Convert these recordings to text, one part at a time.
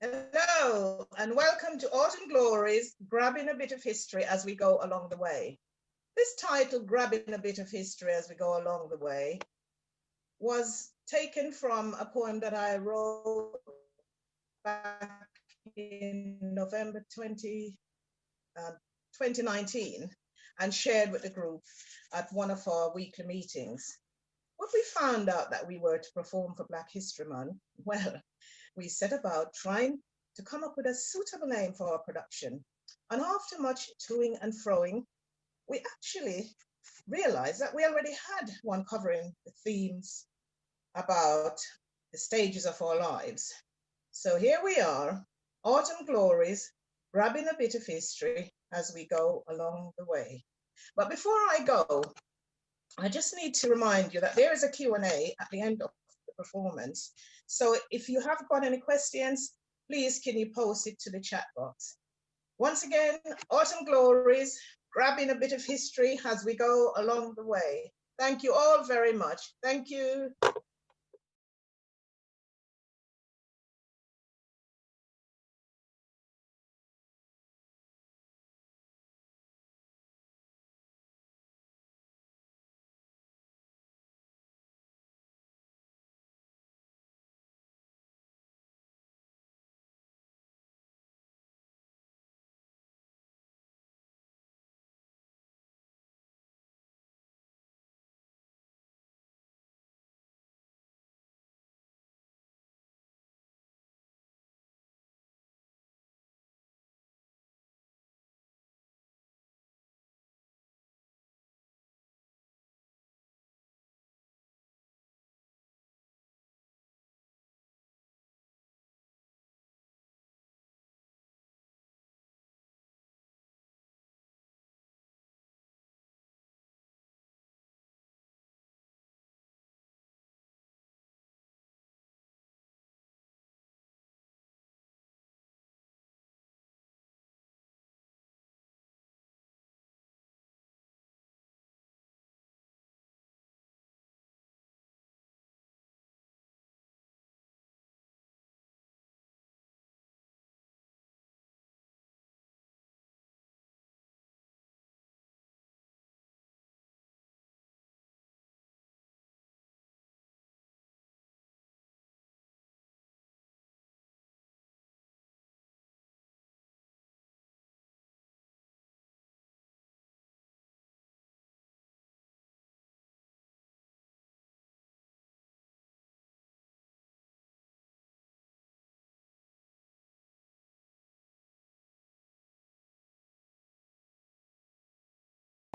Hello, and welcome to Autumn Glories, grabbing a bit of history as we go along the way. This title, Grabbing a Bit of History as We Go Along the Way, was taken from a poem that I wrote back in November 2019 and shared with the group at one of our weekly meetings. When we found out that we were to perform for Black History Month, well, we set about trying to come up with a suitable name for our production. And after much toing and froing, we actually realized that we already had one covering the themes about the stages of our lives. So here we are, Autumn Glories, grabbing a bit of history as we go along the way. But before I go, I just need to remind you that there is a Q&A at the end of the performance. So if you have got any questions, please can you post it to the chat box. Once again, Autumn Glories, grabbing a bit of history as we go along the way. Thank you all very much. Thank you.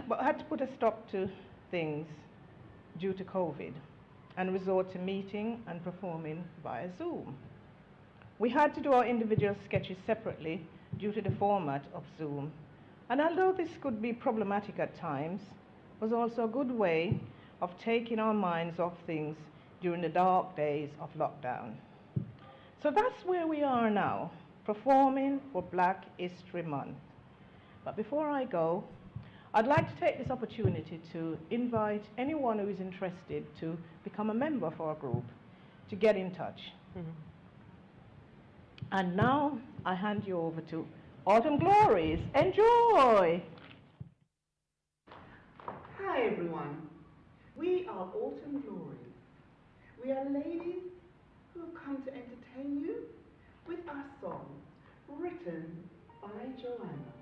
But I had to put a stop to things due to COVID and resort to meeting and performing via Zoom. We had to do our individual sketches separately due to the format of Zoom. And although this could be problematic at times, it was also a good way of taking our minds off things during the dark days of lockdown. So that's where we are now, performing for Black History Month. But before I go, I'd like to take this opportunity to invite anyone who is interested to become a member of our group to get in touch. And now I hand you over to Autumn Glories. Enjoy! Hi everyone, we are Autumn Glories. We are ladies who have come to entertain you with our song written by Joanna.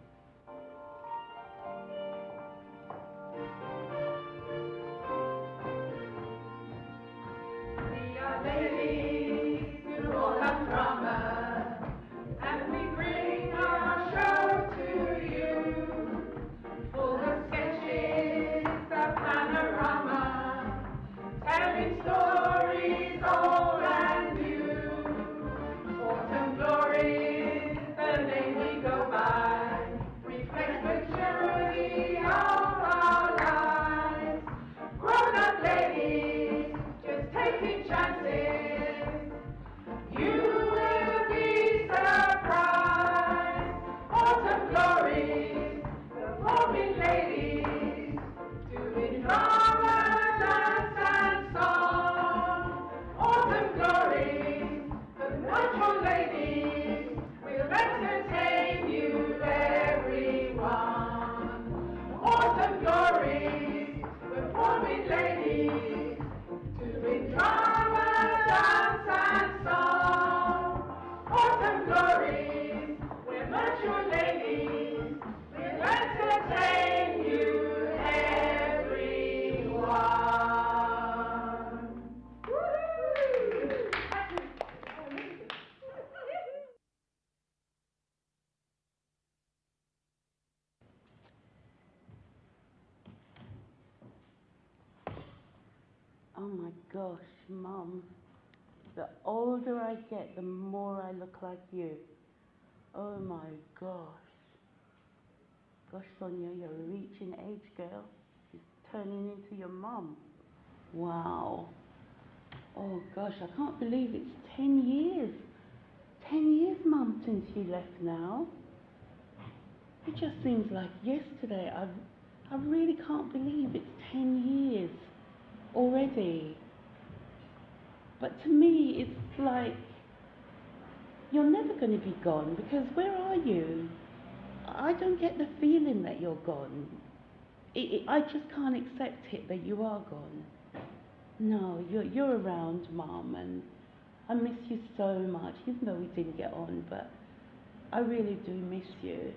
We are ladies who all have drama, and we bring our show to you, full of sketches, the panorama, telling stories old and new. Autumn Glories, the name we go by, reflects the journey of our lives. Grown-up ladies, just taking chances. with drama, dance, and song. Autumn Glories, we're mature ladies, we'll entertain you, everyone. Woo-hoo! Oh my gosh, Mum. The older I get, the more I look like you. Oh my gosh. Gosh, Sonia, you're reaching age, girl. You're turning into your mum. Wow. Oh gosh, I can't believe it's 10 years. 10 years, Mum, since you left now. It just seems like yesterday. I really can't believe it's 10 years already. But to me, it's like you're never going to be gone, because where are you? I don't get the feeling that you're gone. I just can't accept it that you are gone. No, you're around, Mum, and I miss you so much, even though we didn't get on, but I really do miss you.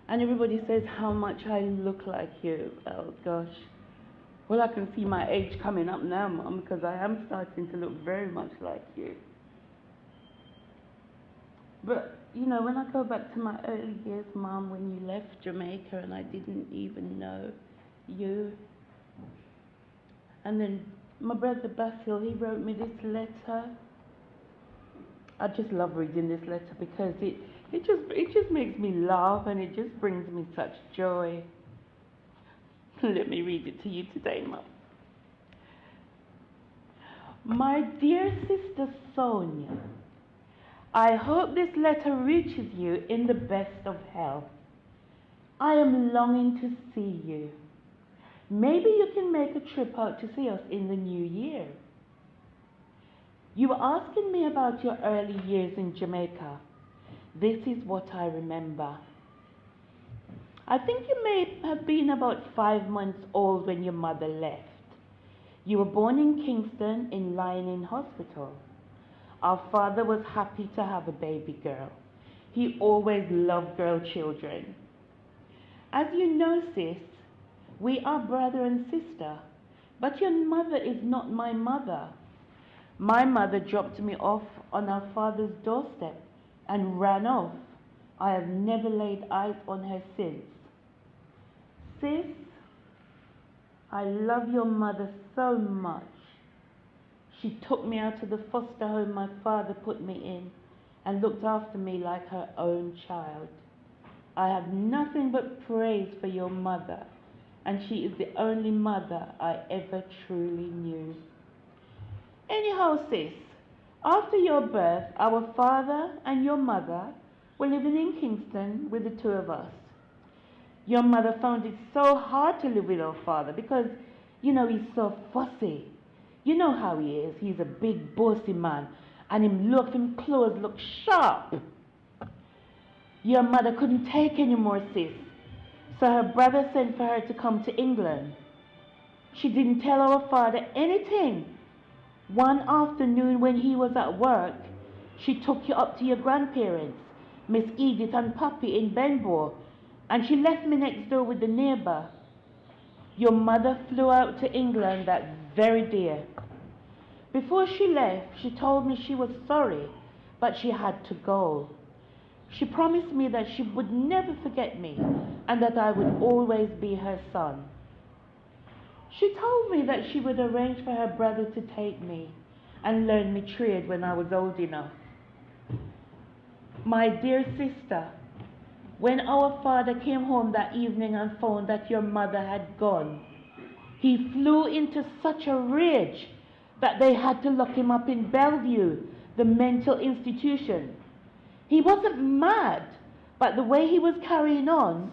And everybody says how much I look like you. Oh gosh. Well, I can see my age coming up now, Mum, because I am starting to look very much like you. But, you know, when I go back to my early years, Mum, when you left Jamaica and I didn't even know you. And then my brother Basil, he wrote me this letter. I just love reading this letter because it just makes me laugh, and it just brings me such joy. Let me read it to you today, Mum. My dear sister Sonia, I hope this letter reaches you in the best of health. I am longing to see you. Maybe you can make a trip out to see us in the new year. You were asking me about your early years in Jamaica. This is what I remember. I think you may have been about 5 months old when your mother left. You were born in Kingston in Lying Hospital. Our father was happy to have a baby girl. He always loved girl children. As you know, sis, we are brother and sister, but your mother is not my mother. My mother dropped me off on our father's doorstep and ran off. I have never laid eyes on her since. Sis, I love your mother so much. She took me out of the foster home my father put me in and looked after me like her own child. I have nothing but praise for your mother, and she is the only mother I ever truly knew. Anyhow, sis, after your birth, our father and your mother were living in Kingston with the two of us. Your mother found it so hard to live with our father because, you know, he's so fussy. You know how he is. He's a big, bossy man, and him clothes look sharp. Your mother couldn't take any more, sis, so her brother sent for her to come to England. She didn't tell our father anything. One afternoon when he was at work, she took you up to your grandparents, Miss Edith and Poppy in Benbow, and she left me next door with the neighbour. Your mother flew out to England that very day. Before she left, she told me she was sorry, but she had to go. She promised me that she would never forget me and that I would always be her son. She told me that she would arrange for her brother to take me and learn me trade when I was old enough. My dear sister, when our father came home that evening and found that your mother had gone, he flew into such a rage that they had to lock him up in Bellevue, the mental institution. He wasn't mad, but the way he was carrying on,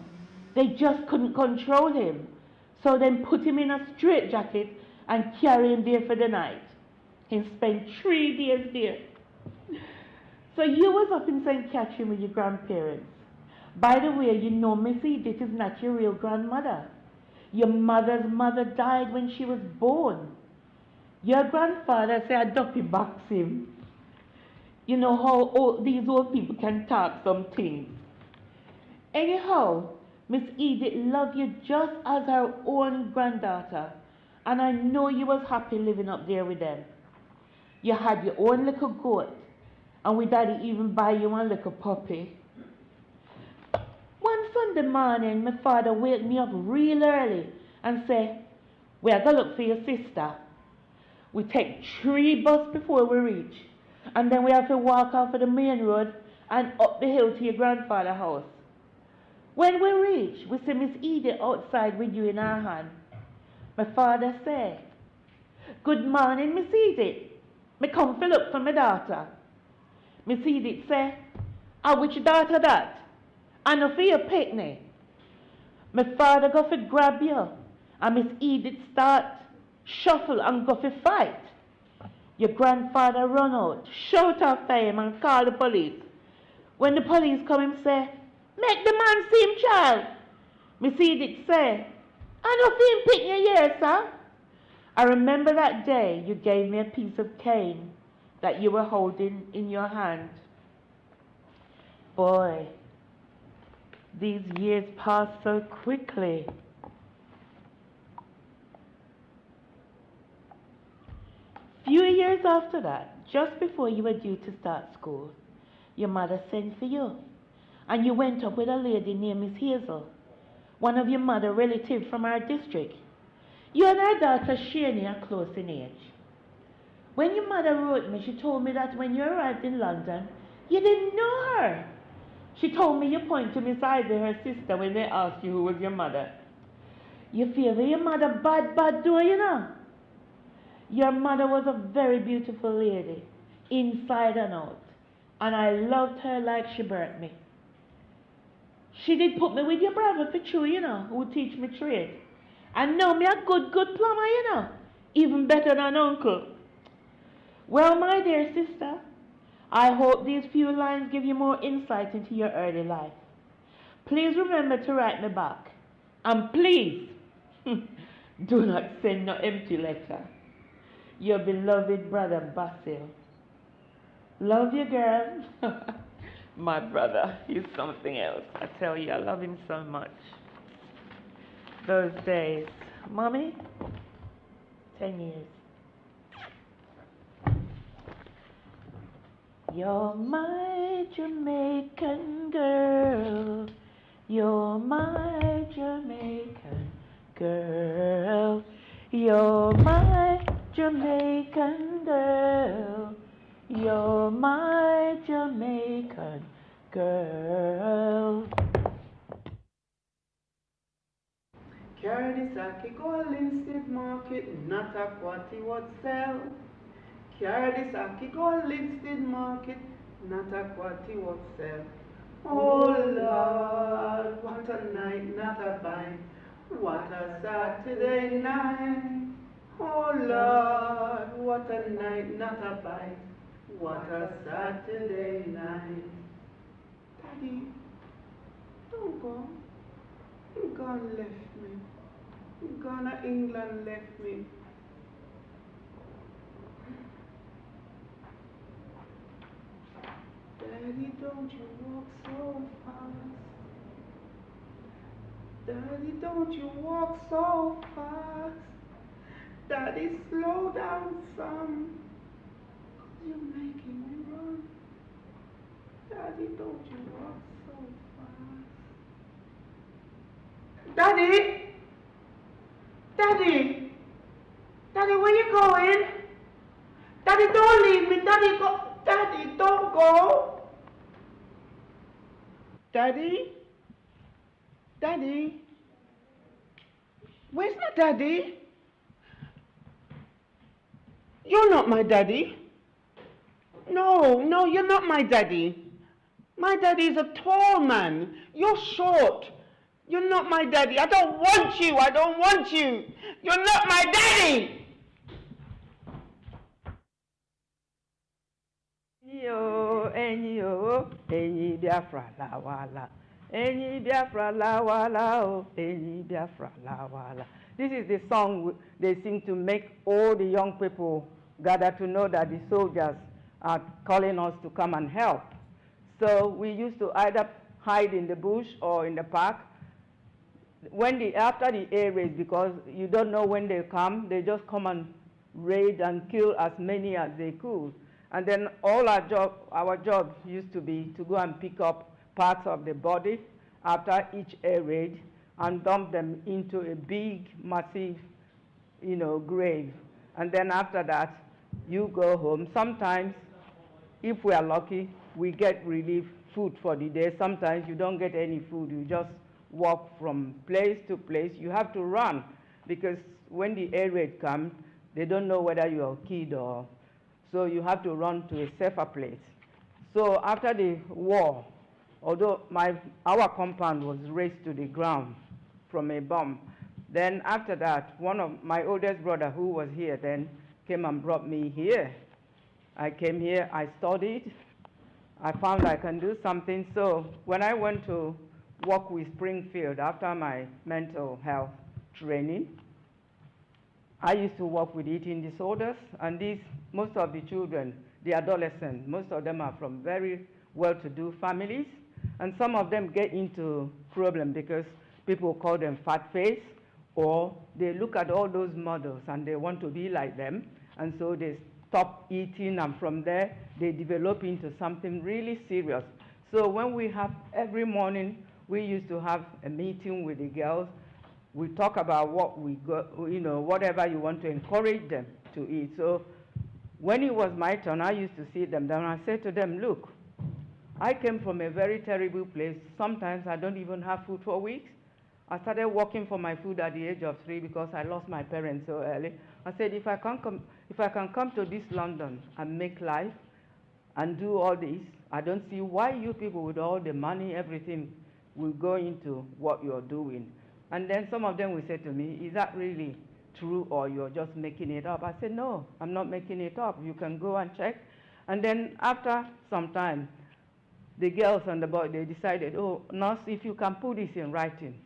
they just couldn't control him. So then put him in a straitjacket and carry him there for the night. He spent 3 days there. So you was up in St. Catherine with your grandparents. By the way, you know Miss Edith is not your real grandmother. Your mother's mother died when she was born. Your grandfather said a duppy box him. You know how these old people can talk some things. Anyhow, Miss Edith loved you just as her own granddaughter, and I know you was happy living up there with them. You had your own little goat, and we daddy even buy you one little puppy. One Sunday morning, my father wake me up real early and say, "We are gonna look for your sister." We take 3 buses before we reach, and then we have to walk off of the main road and up the hill to your grandfather's house. When we reach, we see Miss Edith outside with you in her hand. My father say, "Good morning, Miss Edith. Me come to look for my daughter." Miss Edith say, "Which daughter that? I know for your picnic." My father go for grab you, and Miss Edith start shuffle and go for fight. Your grandfather run out, shout after him and call the police. When the police come him say, "Make the man see him, child." Miss Edith say, "I know for him pick your ear, sir." I remember that day you gave me a piece of cane that you were holding in your hand. Boy, these years pass so quickly. Few years after that, just before you were due to start school, your mother sent for you, and you went up with a lady named Miss Hazel, one of your mother's relatives from our district. You and her daughter Shani are close in age. When your mother wrote me, she told me that when you arrived in London, you didn't know her. She told me you point to Miss Ivy, her sister, when they asked you who was your mother. You feel your mother bad do you know? Your mother was a very beautiful lady, inside and out, and I loved her like she birthed me. She did put me with your brother for true, you know, who teach me trade. And now me a good plumber, you know, even better than uncle. Well, my dear sister, I hope these few lines give you more insight into your early life. Please remember to write me back. And please, do not send no empty letter. Your beloved brother Basil. Love you, girl. My brother, he's something else. I tell you, I love him so much. Those days. Mommy, 10 years. You're my Jamaican girl. You're my Jamaican girl. You're my Jamaican girl. You're my Jamaican girl. Carry the sake, go Linstead Market, not a quatty what sell. Carry the sake, go Linstead Market, not a quatty what sell. Oh Lord, what a night, not a bite. What a Saturday night. Oh Lord, what a night, not a bite. What a Saturday night. Daddy, don't go. You gone left me. You gone to England left me. Daddy, don't you walk so fast. Daddy, don't you walk so fast. Daddy, slow down some. You're making me run. Daddy, don't you walk so fast. Daddy! Daddy! Daddy, where you going? Daddy, don't leave me. Daddy, go. Daddy, don't go. Daddy? Daddy? Where's my daddy? You're not my daddy. No, you're not my daddy. My daddy is a tall man. You're short. You're not my daddy. I don't want you. I don't want you. You're not my daddy. Yo, enyi Biafra la wala. Enyi Biafra la wala o, Enyi Biafra la wala. This is the song they sing to make all the young people gather to know that the soldiers are calling us to come and help. So we used to either hide in the bush or in the park. After the air raids, because you don't know when they come, they just come and raid and kill as many as they could. And then our job used to be to go and pick up parts of the body after each air raid and dump them into a big, massive, grave. And then after that, you go home. Sometimes, if we are lucky, we get relief food for the day. Sometimes you don't get any food. You just walk from place to place. You have to run because when the air raid comes, they don't know whether you're a kid or... So you have to run to a safer place. So after the war, although our compound was razed to the ground from a bomb, then after that, one of my oldest brother who was here then came and brought me here. I came here, I studied, I found I can do something. So when I went to work with Springfield after my mental health training, I used to work with eating disorders, and most of the children, the adolescents, most of them are from very well-to-do families, and some of them get into problem because people call them fat face, or they look at all those models and they want to be like them, and so they stop eating, and from there they develop into something really serious. So when every morning, we used to have a meeting with the girls. We talk about what we got, whatever you want to encourage them to eat. So when it was my turn, I used to sit them down and I said to them, look, I came from a very terrible place. Sometimes I don't even have food for weeks. I started working for my food at the age of 3 because I lost my parents so early. I said, if I can come to this London and make life and do all this, I don't see why you people with all the money, everything, will go into what you're doing. And then some of them will say to me, is that really true or you're just making it up? I said, no, I'm not making it up. You can go and check. And then after some time, the girls and the boys, they decided, oh, nurse, if you can put this in writing,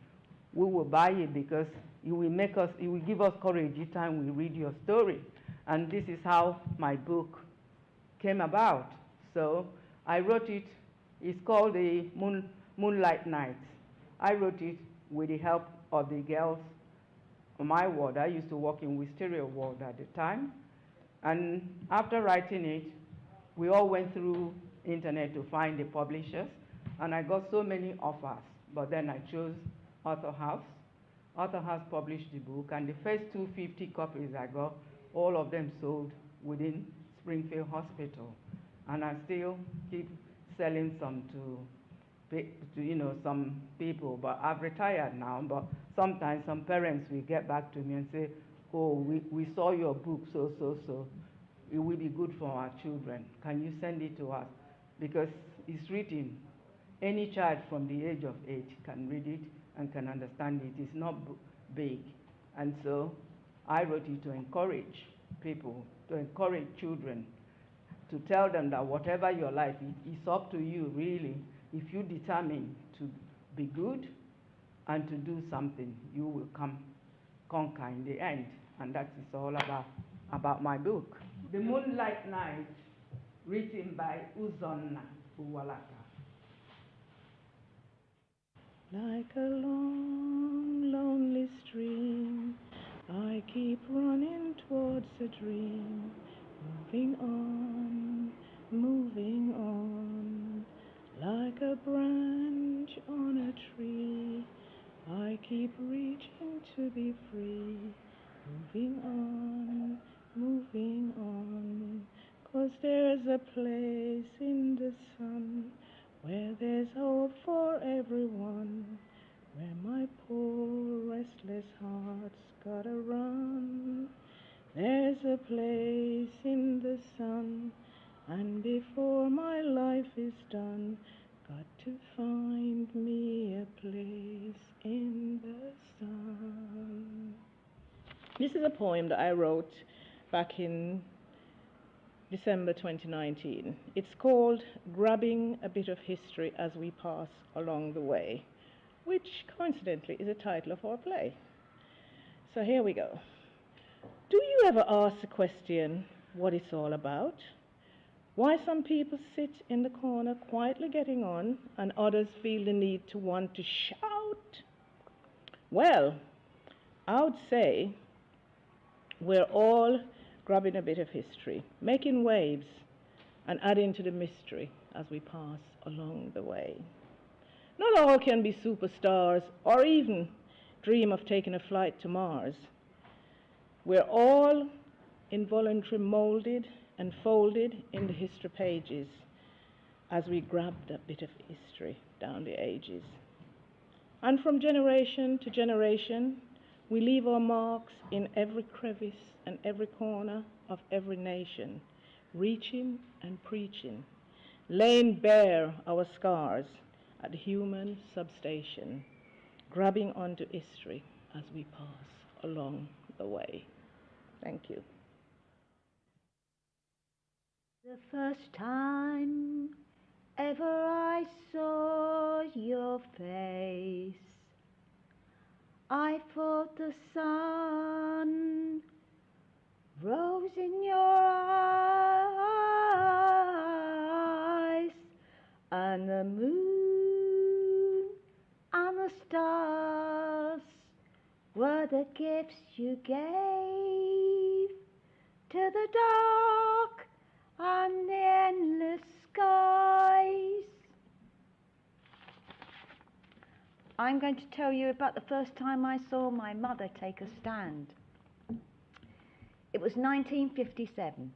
we will buy it because it will give us courage each time we read your story. And this is how my book came about. So I wrote it. It's called the Moonlight Nights. I wrote it with the help of the girls on my ward. I used to work in Wisteria ward at the time. And after writing it, we all went through internet to find the publishers, and I got so many offers. But then I chose Author House. Author House published the book, and the first 250 copies I got, all of them sold within Springfield Hospital. And I still keep selling some to some people, but I've retired now. But sometimes some parents will get back to me and say, oh, we saw your book, so. It will be good for our children. Can you send it to us? Because it's written. Any child from the age of 8 can read it and can understand it. It's not big. And so I wrote it to encourage people, to encourage children, to tell them that whatever your life is, it's up to you, really. If you determine to be good and to do something, you will conquer in the end. And that is all about my book. The Moonlight Night, written by Uzonna Uwalaka. Like a long, lonely stream, I keep running towards a dream, moving on, like a branch on a tree. I keep reaching to be free, moving on, 'cause there's a place in the sun where there's hope for everyone, where my poor restless heart's gotta run. There's a place in the sun, and before my life is done, got to find me a place in the sun. This is a poem that I wrote back in December 2019. It's called Grabbing a Bit of History as We Pass Along the Way, which coincidentally is a title of our play. So here we go. Do you ever ask the question what it's all about? Why some people sit in the corner quietly getting on and others feel the need to want to shout? Well, I would say we're all grabbing a bit of history, making waves and adding to the mystery as we pass along the way. Not all can be superstars or even dream of taking a flight to Mars. We're all involuntarily molded and folded in the history pages as we grab that bit of history down the ages. And from generation to generation, we leave our marks in every crevice and every corner of every nation, reaching and preaching, laying bare our scars at the human substation, grabbing onto history as we pass along the way. Thank you. The first time ever I saw your face, I thought the sun rose in your eyes, and the moon and the stars were the gifts you gave to the dark and the endless skies. I'm going to tell you about the first time I saw my mother take a stand. It was 1957.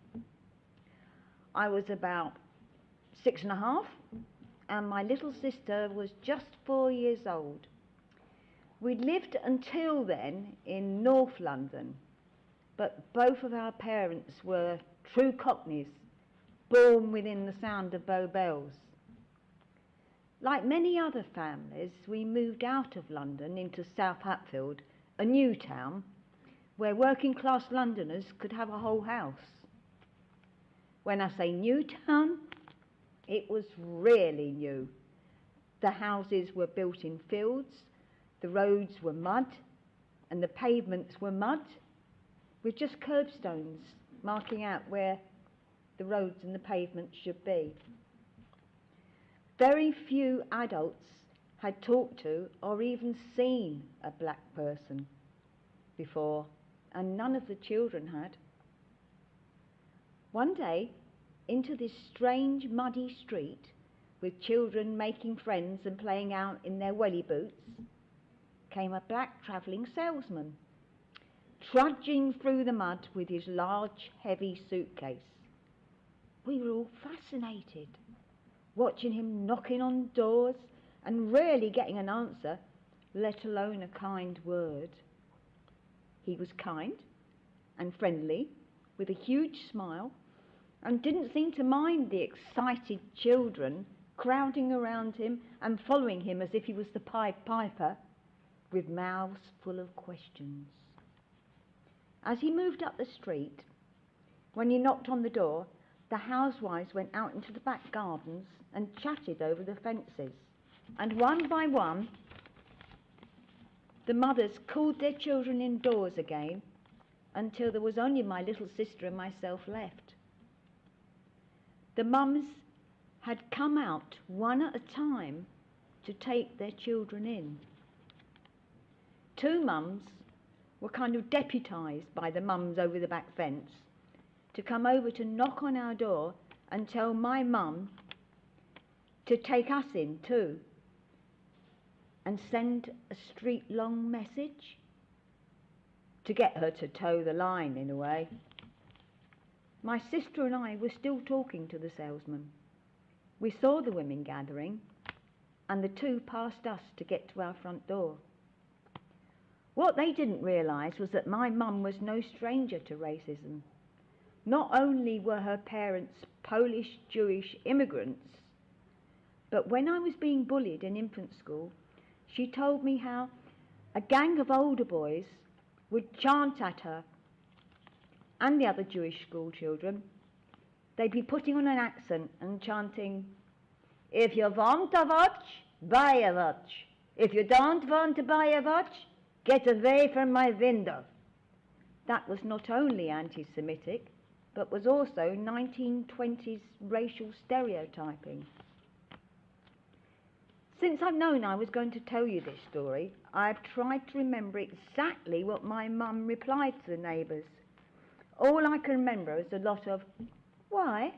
I was about 6 and a half, and my little sister was just 4 years old. We'd lived until then in North London, but both of our parents were true Cockneys, born within the sound of Bow Bells. Like many other families, we moved out of London into South Hatfield, a new town, where working class Londoners could have a whole house. When I say new town, it was really new. The houses were built in fields, the roads were mud, and the pavements were mud, with just curbstones marking out where the roads and the pavements should be. Very few adults had talked to or even seen a black person before, and none of the children had. One day, into this strange muddy street, with children making friends and playing out in their welly boots, came a black travelling salesman, trudging through the mud with his large, heavy suitcase. We were all fascinated, watching him knocking on doors and rarely getting an answer, let alone a kind word. He was kind and friendly, with a huge smile, and didn't seem to mind the excited children crowding around him and following him as if he was the Pied Piper, with mouths full of questions. As he moved up the street, when he knocked on the door, the housewives went out into the back gardens and chatted over the fences. And one by one, the mothers called their children indoors again until there was only my little sister and myself left. The mums had come out one at a time to take their children in. Two mums were kind of deputised by the mums over the back fence to come over to knock on our door and tell my mum to take us in too and send a street-long message to get her to toe the line, in a way. My sister and I were still talking to the salesman. We saw the women gathering, and the two passed us to get to our front door. What they didn't realise was that my mum was no stranger to racism. Not only were her parents Polish Jewish immigrants, but when I was being bullied in infant school, she told me how a gang of older boys would chant at her and the other Jewish school children, They'd be putting on an accent and chanting, "If you want a watch, buy a watch. If you don't want to buy a watch, get away from my window." That was not only anti-Semitic, but was also 1920s racial stereotyping. Since I've known I was going to tell you this story, I've tried to remember exactly what my mum replied to the neighbours. All I can remember is a lot of, "Why?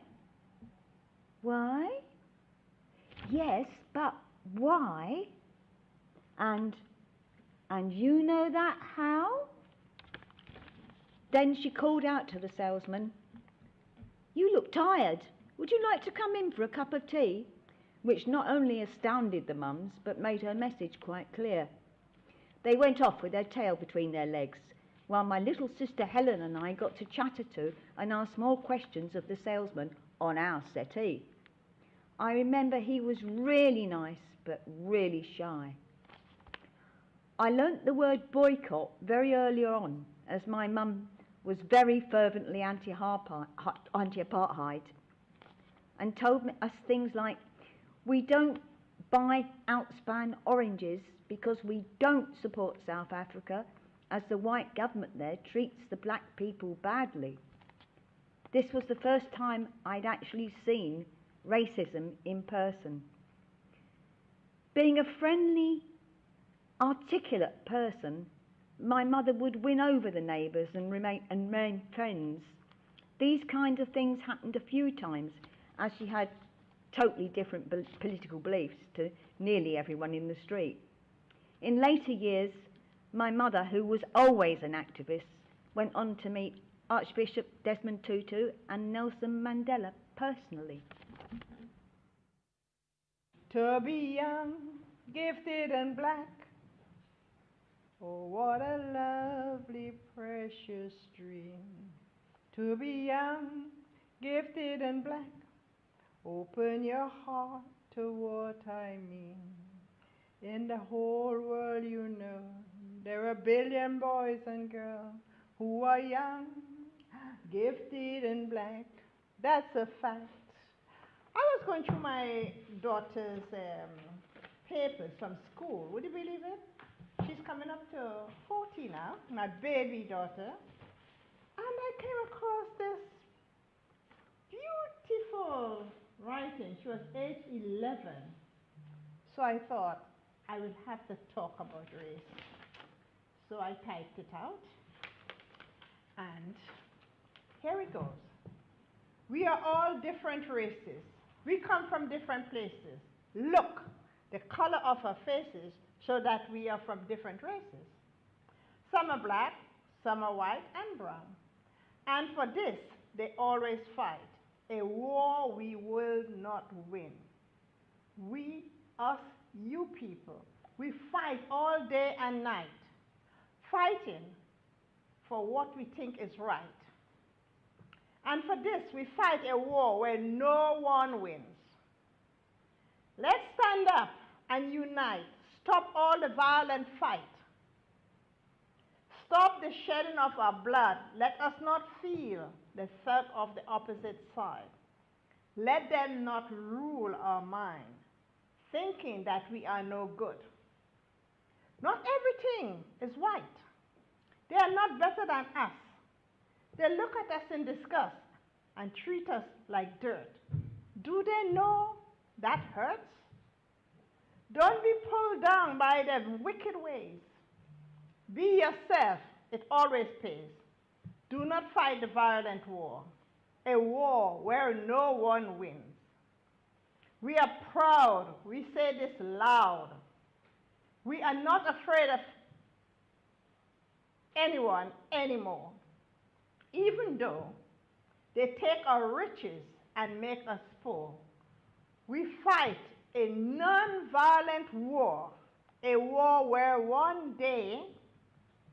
Why? Yes, but why? And you know that how?" Then she called out to the salesman, "You look tired. Would you like to come in for a cup of tea?" Which not only astounded the mums, but made her message quite clear. They went off with their tail between their legs, while my little sister Helen and I got to chatter to and ask more questions of the salesman on our settee. I remember he was really nice, but really shy. I learnt the word boycott very early on, as my mum was very fervently anti-apartheid, and told us things like, "We don't buy outspan oranges because we don't support South Africa, as the white government there treats the black people badly." This was the first time I'd actually seen racism in person. Being a friendly, articulate person, my mother would win over the neighbours and remain friends. These kinds of things happened a few times, as she had totally different political beliefs to nearly everyone in the street. In later years, my mother, who was always an activist, went on to meet Archbishop Desmond Tutu and Nelson Mandela personally. To be young, gifted and black, oh, what a lovely, precious dream. To be young, gifted and black, open your heart to what I mean. In the whole world, you know, there are a billion boys and girls who are young, gifted and black. That's a fact. I was going through my daughter's papers from school. Would you believe it? She's coming up to 40 now, my baby daughter. And I came across this beautiful writing. She was age 11. So I thought I would have to talk about race. So I typed it out. And here it goes. We are all different races. We come from different places. Look, the color of our faces show that we are from different races. Some are black, some are white and brown. And for this, they always fight. A war we will not win. We, us, you people, we fight all day and night, fighting for what we think is right. And for this, we fight a war where no one wins. Let's stand up and unite. Stop all the violent fight. Stop the shedding of our blood. Let us not feel the thirst of the opposite side. Let them not rule our mind, thinking that we are no good. Not everything is white. They are not better than us. They look at us in disgust and treat us like dirt. Do they know that hurts? Don't be pulled down by their wicked ways. Be yourself. It always pays. Do not fight the violent war, a war where no one wins. We are proud. We say this loud. We are not afraid of anyone anymore, even though they take our riches and make us poor. We fight a non-violent war, a war where one day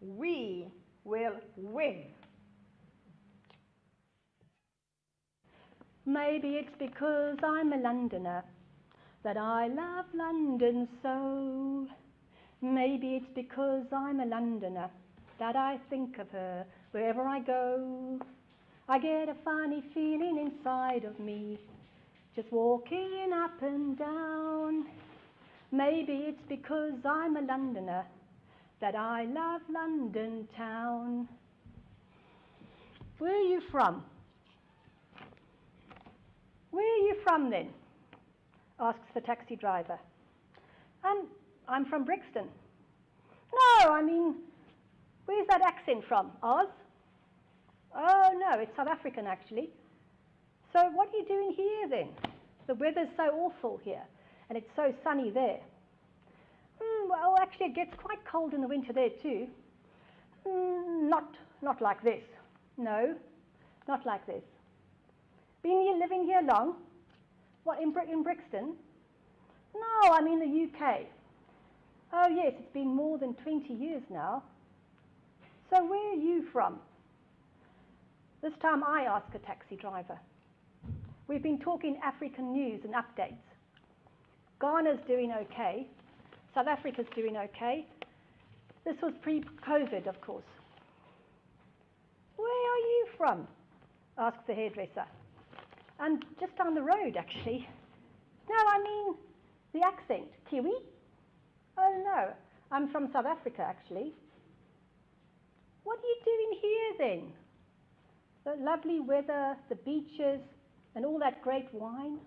we will win. Maybe it's because I'm a Londoner that I love London so. Maybe it's because I'm a Londoner that I think of her wherever I go. I get a funny feeling inside of me, just walking up and down. Maybe it's because I'm a Londoner that I love London town. Where are you from? Where are you from then? Asks the taxi driver. I'm from Brixton. No, I mean, where's that accent from? Oz? Oh no, it's South African actually. So what are you doing here then? The weather's so awful here, and it's so sunny there. Well, actually it gets quite cold in the winter there too. Not like this. No, not like this. Living here long? What, in Brixton? No, I mean the UK. Oh yes, it's been more than 20 years now. So where are you from? This time I ask a taxi driver. We've been talking African news and updates. Ghana's doing okay. South Africa's doing okay. This was pre-COVID, of course. Where are you from? Asks the hairdresser. I'm just down the road, actually. No, I mean the accent. Kiwi? Oh no, I'm from South Africa, actually. What are you doing here then? The lovely weather, the beaches, and all that great wine?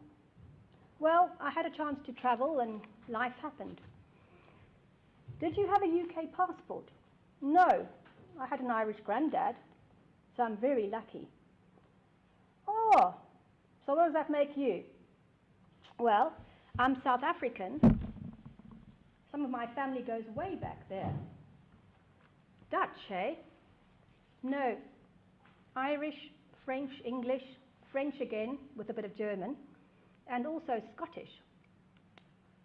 Well, I had a chance to travel and life happened. Did you have a UK passport? No, I had an Irish granddad, so I'm very lucky. Oh, so what does that make you? Well, I'm South African. Some of my family goes way back there. Dutch, eh? No, Irish, French, English, French again, with a bit of German, and also Scottish.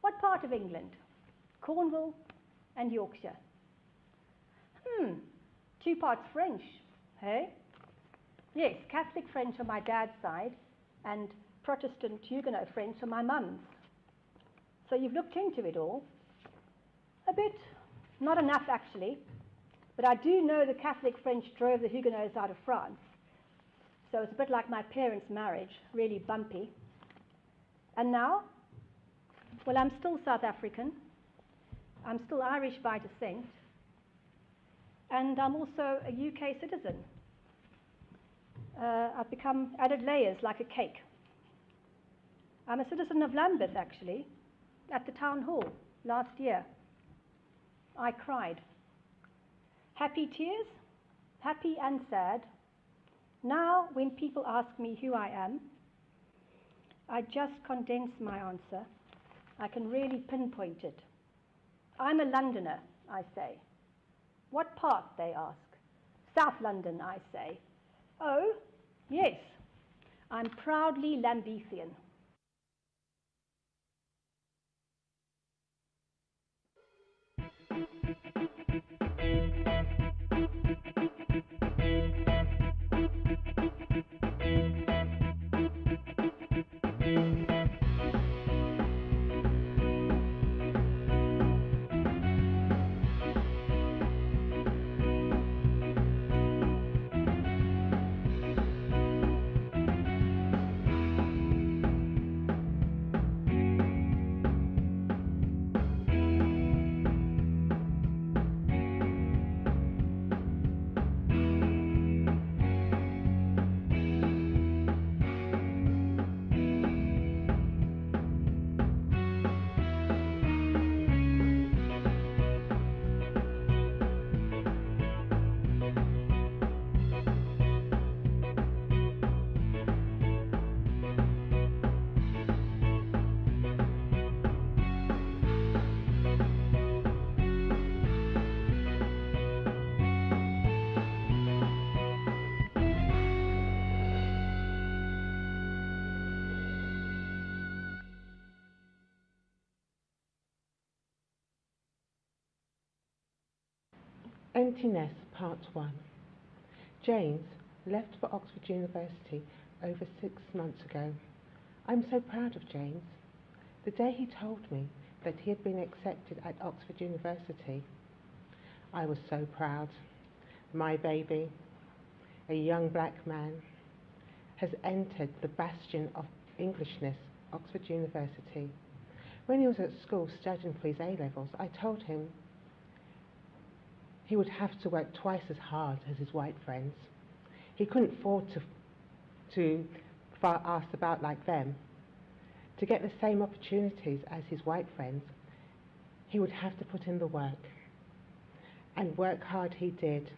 What part of England? Cornwall and Yorkshire. 2 parts French, eh? Yes, Catholic French on my dad's side, and Protestant Huguenot French on my mum's. So you've looked into it all? A bit. Not enough, actually. But I do know the Catholic French drove the Huguenots out of France. So it's a bit like my parents' marriage, really bumpy. And now? Well, I'm still South African. I'm still Irish by descent. And I'm also a UK citizen. I've become added layers like a cake. I'm a citizen of Lambeth, actually, at the town hall last year. I cried. Happy tears, happy and sad. Now, when people ask me who I am, I just condense my answer. I can really pinpoint it. I'm a Londoner, I say. What part, they ask. South London, I say. Oh, yes, I'm proudly Lambethian. Empty Nest, Part 1. James left for Oxford University over 6 months ago. I'm so proud of James. The day he told me that he had been accepted at Oxford University, I was so proud. My baby, a young black man, has entered the bastion of Englishness, Oxford University. When he was at school studying for his A-levels, I told him he would have to work twice as hard as his white friends. He couldn't afford to ask about like them. To get the same opportunities as his white friends, he would have to put in the work. And work hard he did,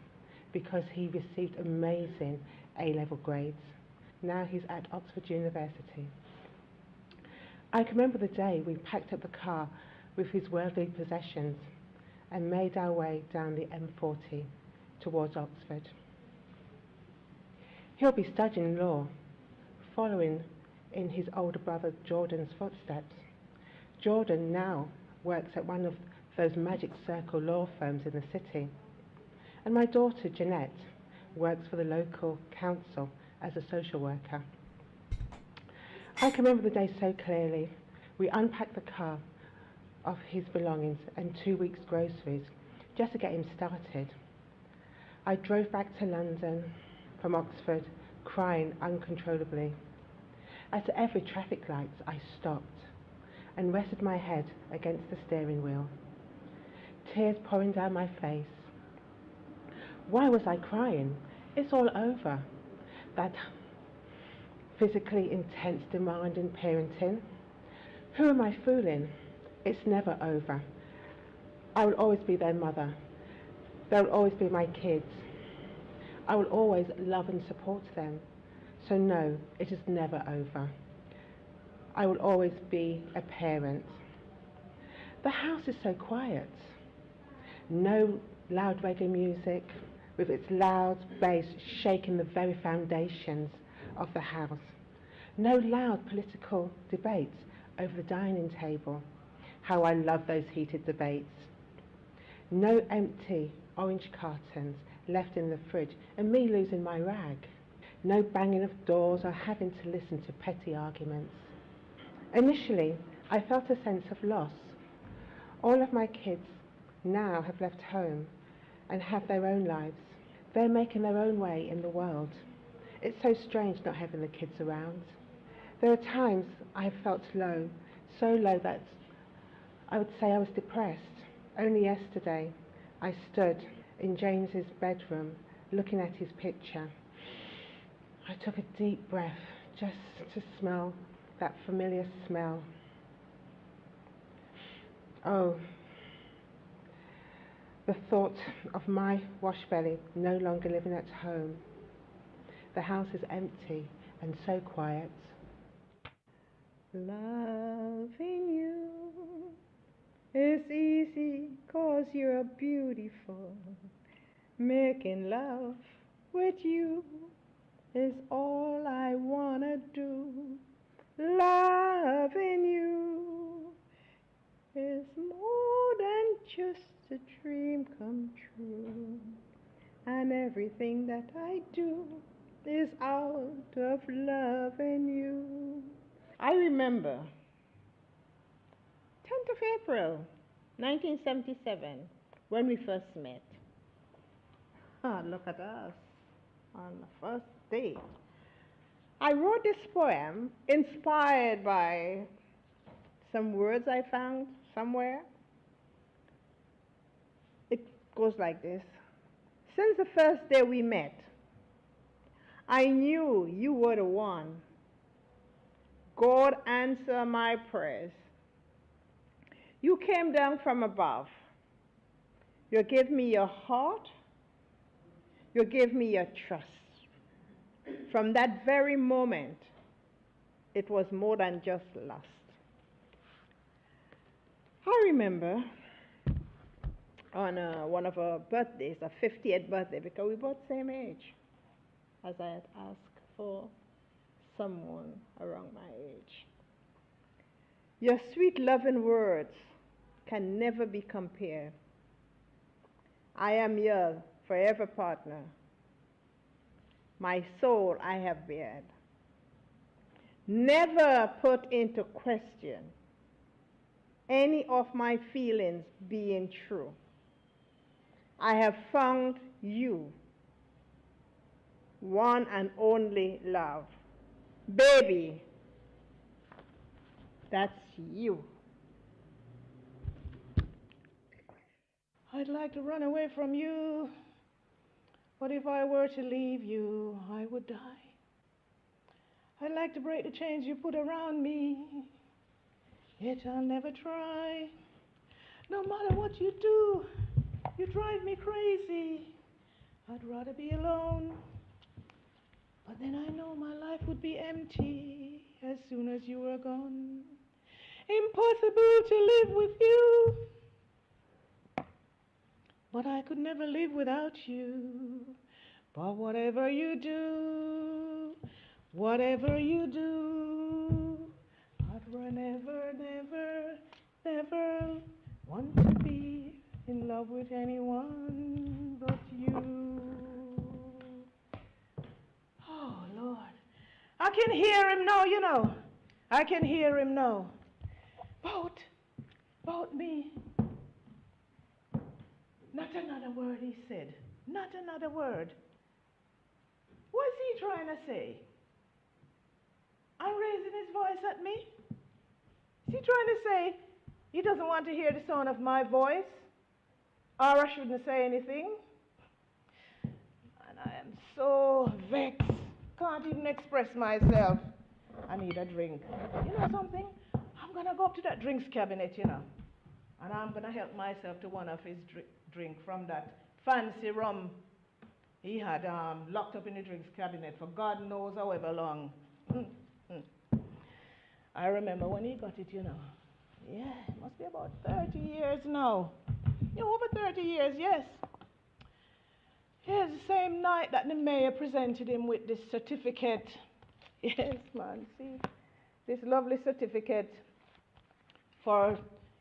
because he received amazing A-level grades. Now he's at Oxford University. I can remember the day we packed up the car with his worldly possessions and made our way down the M40 towards Oxford. He'll be studying law, following in his older brother Jordan's footsteps. Jordan now works at one of those magic circle law firms in the city. And my daughter Jeanette works for the local council as a social worker. I can remember the day so clearly. We unpacked the car of his belongings and 2 weeks' groceries just to get him started. I drove back to London from Oxford, crying uncontrollably. At every traffic light I stopped and rested my head against the steering wheel, tears pouring down my face. Why was I crying? It's all over. That physically intense, demanding parenting. Who am I fooling? It's never over. I will always be their mother. They will always be my kids. I will always love and support them. So no, it is never over. I will always be a parent. The house is so quiet. No loud reggae music with its loud bass shaking the very foundations of the house. No loud political debates over the dining table. How I love those heated debates. No empty orange cartons left in the fridge and me losing my rag. No banging of doors or having to listen to petty arguments. Initially, I felt a sense of loss. All of my kids now have left home and have their own lives. They're making their own way in the world. It's so strange not having the kids around. There are times I have felt low, so low that I would say I was depressed. Only yesterday, I stood in James's bedroom looking at his picture. I took a deep breath just to smell that familiar smell. Oh, the thought of my wash belly no longer living at home. The house is empty and so quiet. Loving you is easy 'cause you're beautiful. Making love with you is all I wanna do. Loving you is more than just a dream come true. And everything that I do is out of loving you. I remember 10th of April, 1977, when we first met. Look at us on the first date. I wrote this poem inspired by some words I found somewhere. It goes like this. Since the first day we met, I knew you were the one. God answer my prayers. You came down from above. You gave me your heart. You gave me your trust. From that very moment, it was more than just lust. I remember on one of our birthdays, our 50th birthday, because we both same age, as I had asked for someone around my age. Your sweet loving words can never be compared. I am your forever partner. My soul I have bared. Never put into question any of my feelings being true. I have found you, one and only love. Baby, that's you. I'd like to run away from you, but if I were to leave you, I would die. I'd like to break the chains you put around me, yet I'll never try. No matter what you do, you drive me crazy. I'd rather be alone, but then I know my life would be empty as soon as you were gone. Impossible to live with you, but I could never live without you. But whatever you do, I'd never, never, never want to be in love with anyone but you. Oh, Lord. I can hear him now, you know. I can hear him now. About me. Not another word he said. Not another word. What's he trying to say? I'm raising his voice at me? Is he trying to say he doesn't want to hear the sound of my voice? Or I shouldn't say anything? And I am so vexed. Can't even express myself. I need a drink. You know something? I'm going to go up to that drinks cabinet, you know. And I'm going to help myself to one of his drink from that fancy rum he had locked up in the drinks cabinet for God knows however long. I remember when he got it, you know. Yeah, it must be about 30 years now. Yeah, over 30 years, yes. Here's the same night that the mayor presented him with this certificate. Yes, man, see? This lovely certificate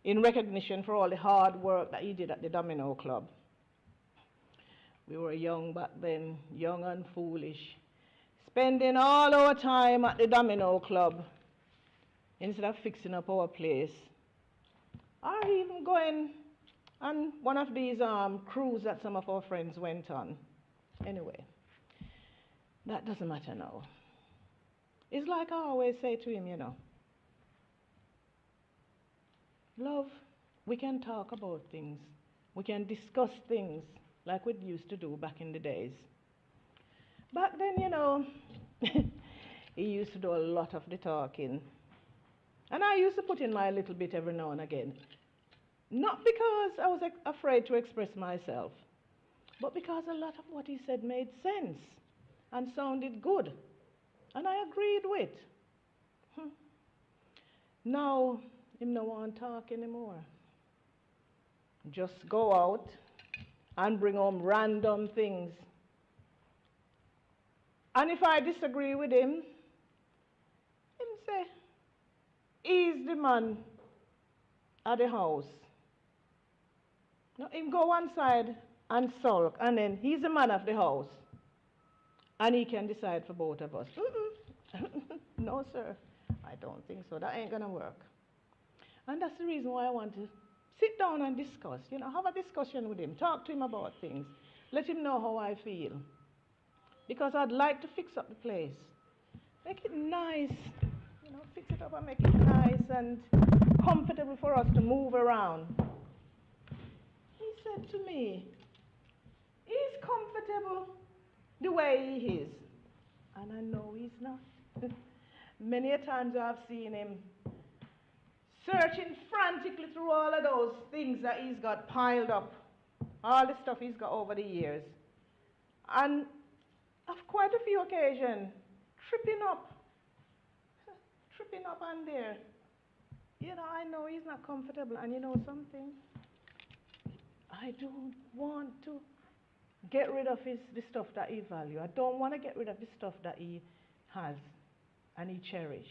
in recognition for all the hard work that he did at the Domino Club. We were young back then, young and foolish, spending all our time at the Domino Club instead of fixing up our place, or even going on one of these cruises that some of our friends went on. Anyway, that doesn't matter now. It's like I always say to him, you know, love, we can talk about things, we can discuss things like we used to do back in the days. Back then, you know, he used to do a lot of the talking. And I used to put in my little bit every now and again. Not because I was afraid to express myself, but because a lot of what he said made sense and sounded good. And I agreed with. Now, him no want to talk anymore. Just go out and bring home random things. And if I disagree with him say, he's the man at the house. Now, him go one side and sulk, and then he's the man of the house. And he can decide for both of us. No, sir, I don't think so. That ain't going to work. And that's the reason why I want to sit down and discuss, you know, have a discussion with him, talk to him about things, let him know how I feel. Because I'd like to fix up the place, make it nice, you know, fix it up and make it nice and comfortable for us to move around. He said to me, he's comfortable the way he is. And I know he's not. Many a times I've seen him searching frantically through all of those things that he's got piled up, all the stuff he's got over the years. And on quite a few occasions, tripping up on there. You know, I know he's not comfortable, and you know something? I don't want to get rid of the stuff that he values. I don't want to get rid of the stuff that he has and he cherishes.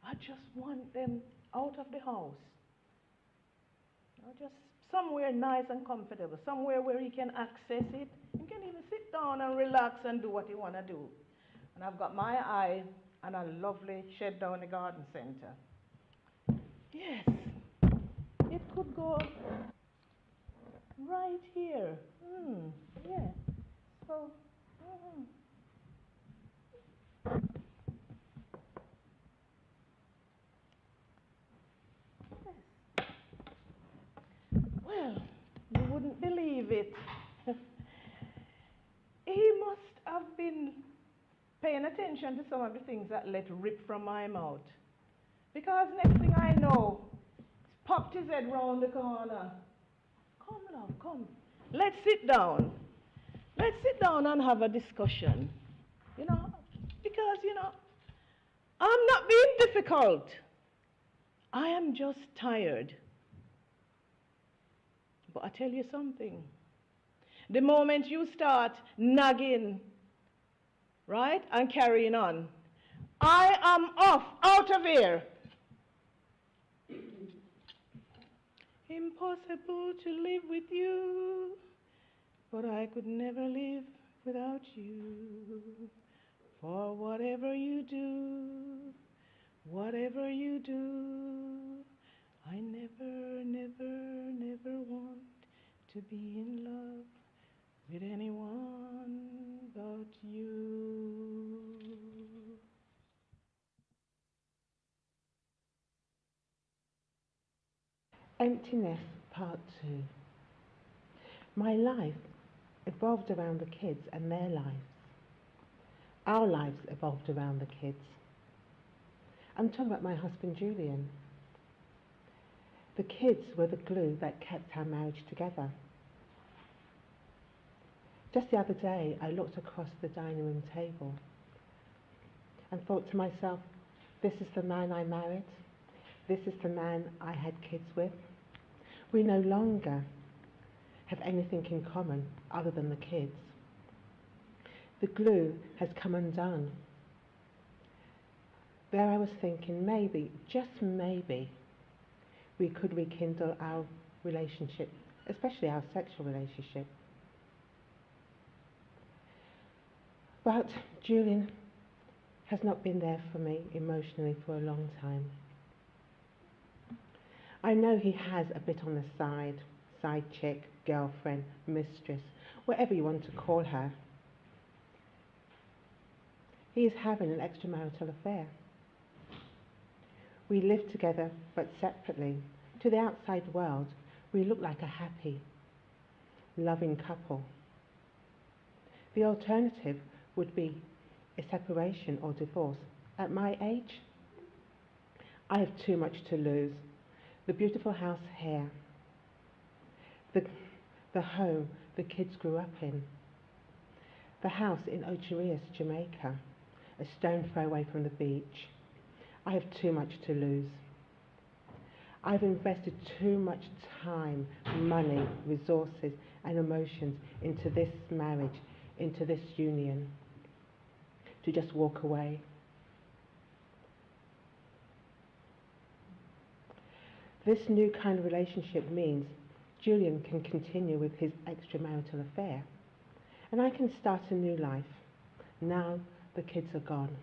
I just want them out of the house. You know, just somewhere nice and comfortable, somewhere where he can access it. He can even sit down and relax and do what he want to do. And I've got my eye on a lovely shed down the garden center. Yes, it could go right here. Yeah. So, he must have been paying attention to some of the things that let rip from my mouth. Because next thing I know, he's popped his head round the corner. Come, love, come. Let's sit down. Let's sit down and have a discussion. You know, because, you know, I'm not being difficult. I am just tired. But I tell you something. The moment you start nagging, right, and carrying on, I am off, out of here. Impossible to live with you, but I could never live without you. For whatever you do, I never, never, never want to be in love with anyone but you. Emptiness, Part 2. My life evolved around the kids and their lives. Our lives evolved around the kids. I'm talking about my husband Julian. The kids were the glue that kept our marriage together. Just the other day, I looked across the dining room table and thought to myself, this is the man I married. This is the man I had kids with. We no longer have anything in common other than the kids. The glue has come undone. There I was thinking maybe, just maybe, we could rekindle our relationship, especially our sexual relationship. But Julian has not been there for me emotionally for a long time. I know he has a bit on the side chick, girlfriend, mistress, whatever you want to call her. He is having an extramarital affair. We live together but separately. To the outside world, we look like a happy, loving couple. The alternative would be a separation or divorce. At my age, I have too much to lose. The beautiful house here, the home the kids grew up in, the house in Ocherius, Jamaica, a stone throw away from the beach. I have too much to lose. I've invested too much time, money, resources and emotions into this marriage, into this union, to just walk away. This new kind of relationship means Julian can continue with his extramarital affair, and I can start a new life. Now the kids are gone.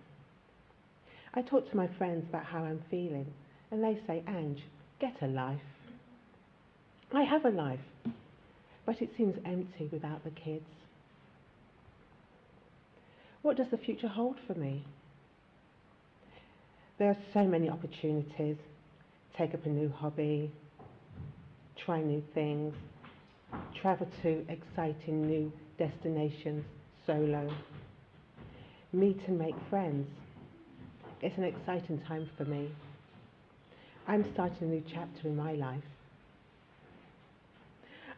I talk to my friends about how I'm feeling, and they say, Ange, get a life. I have a life, but it seems empty without the kids. What does the future hold for me? There are so many opportunities. Take up a new hobby, try new things, travel to exciting new destinations solo, meet and make friends. It's an exciting time for me. I'm starting a new chapter in my life.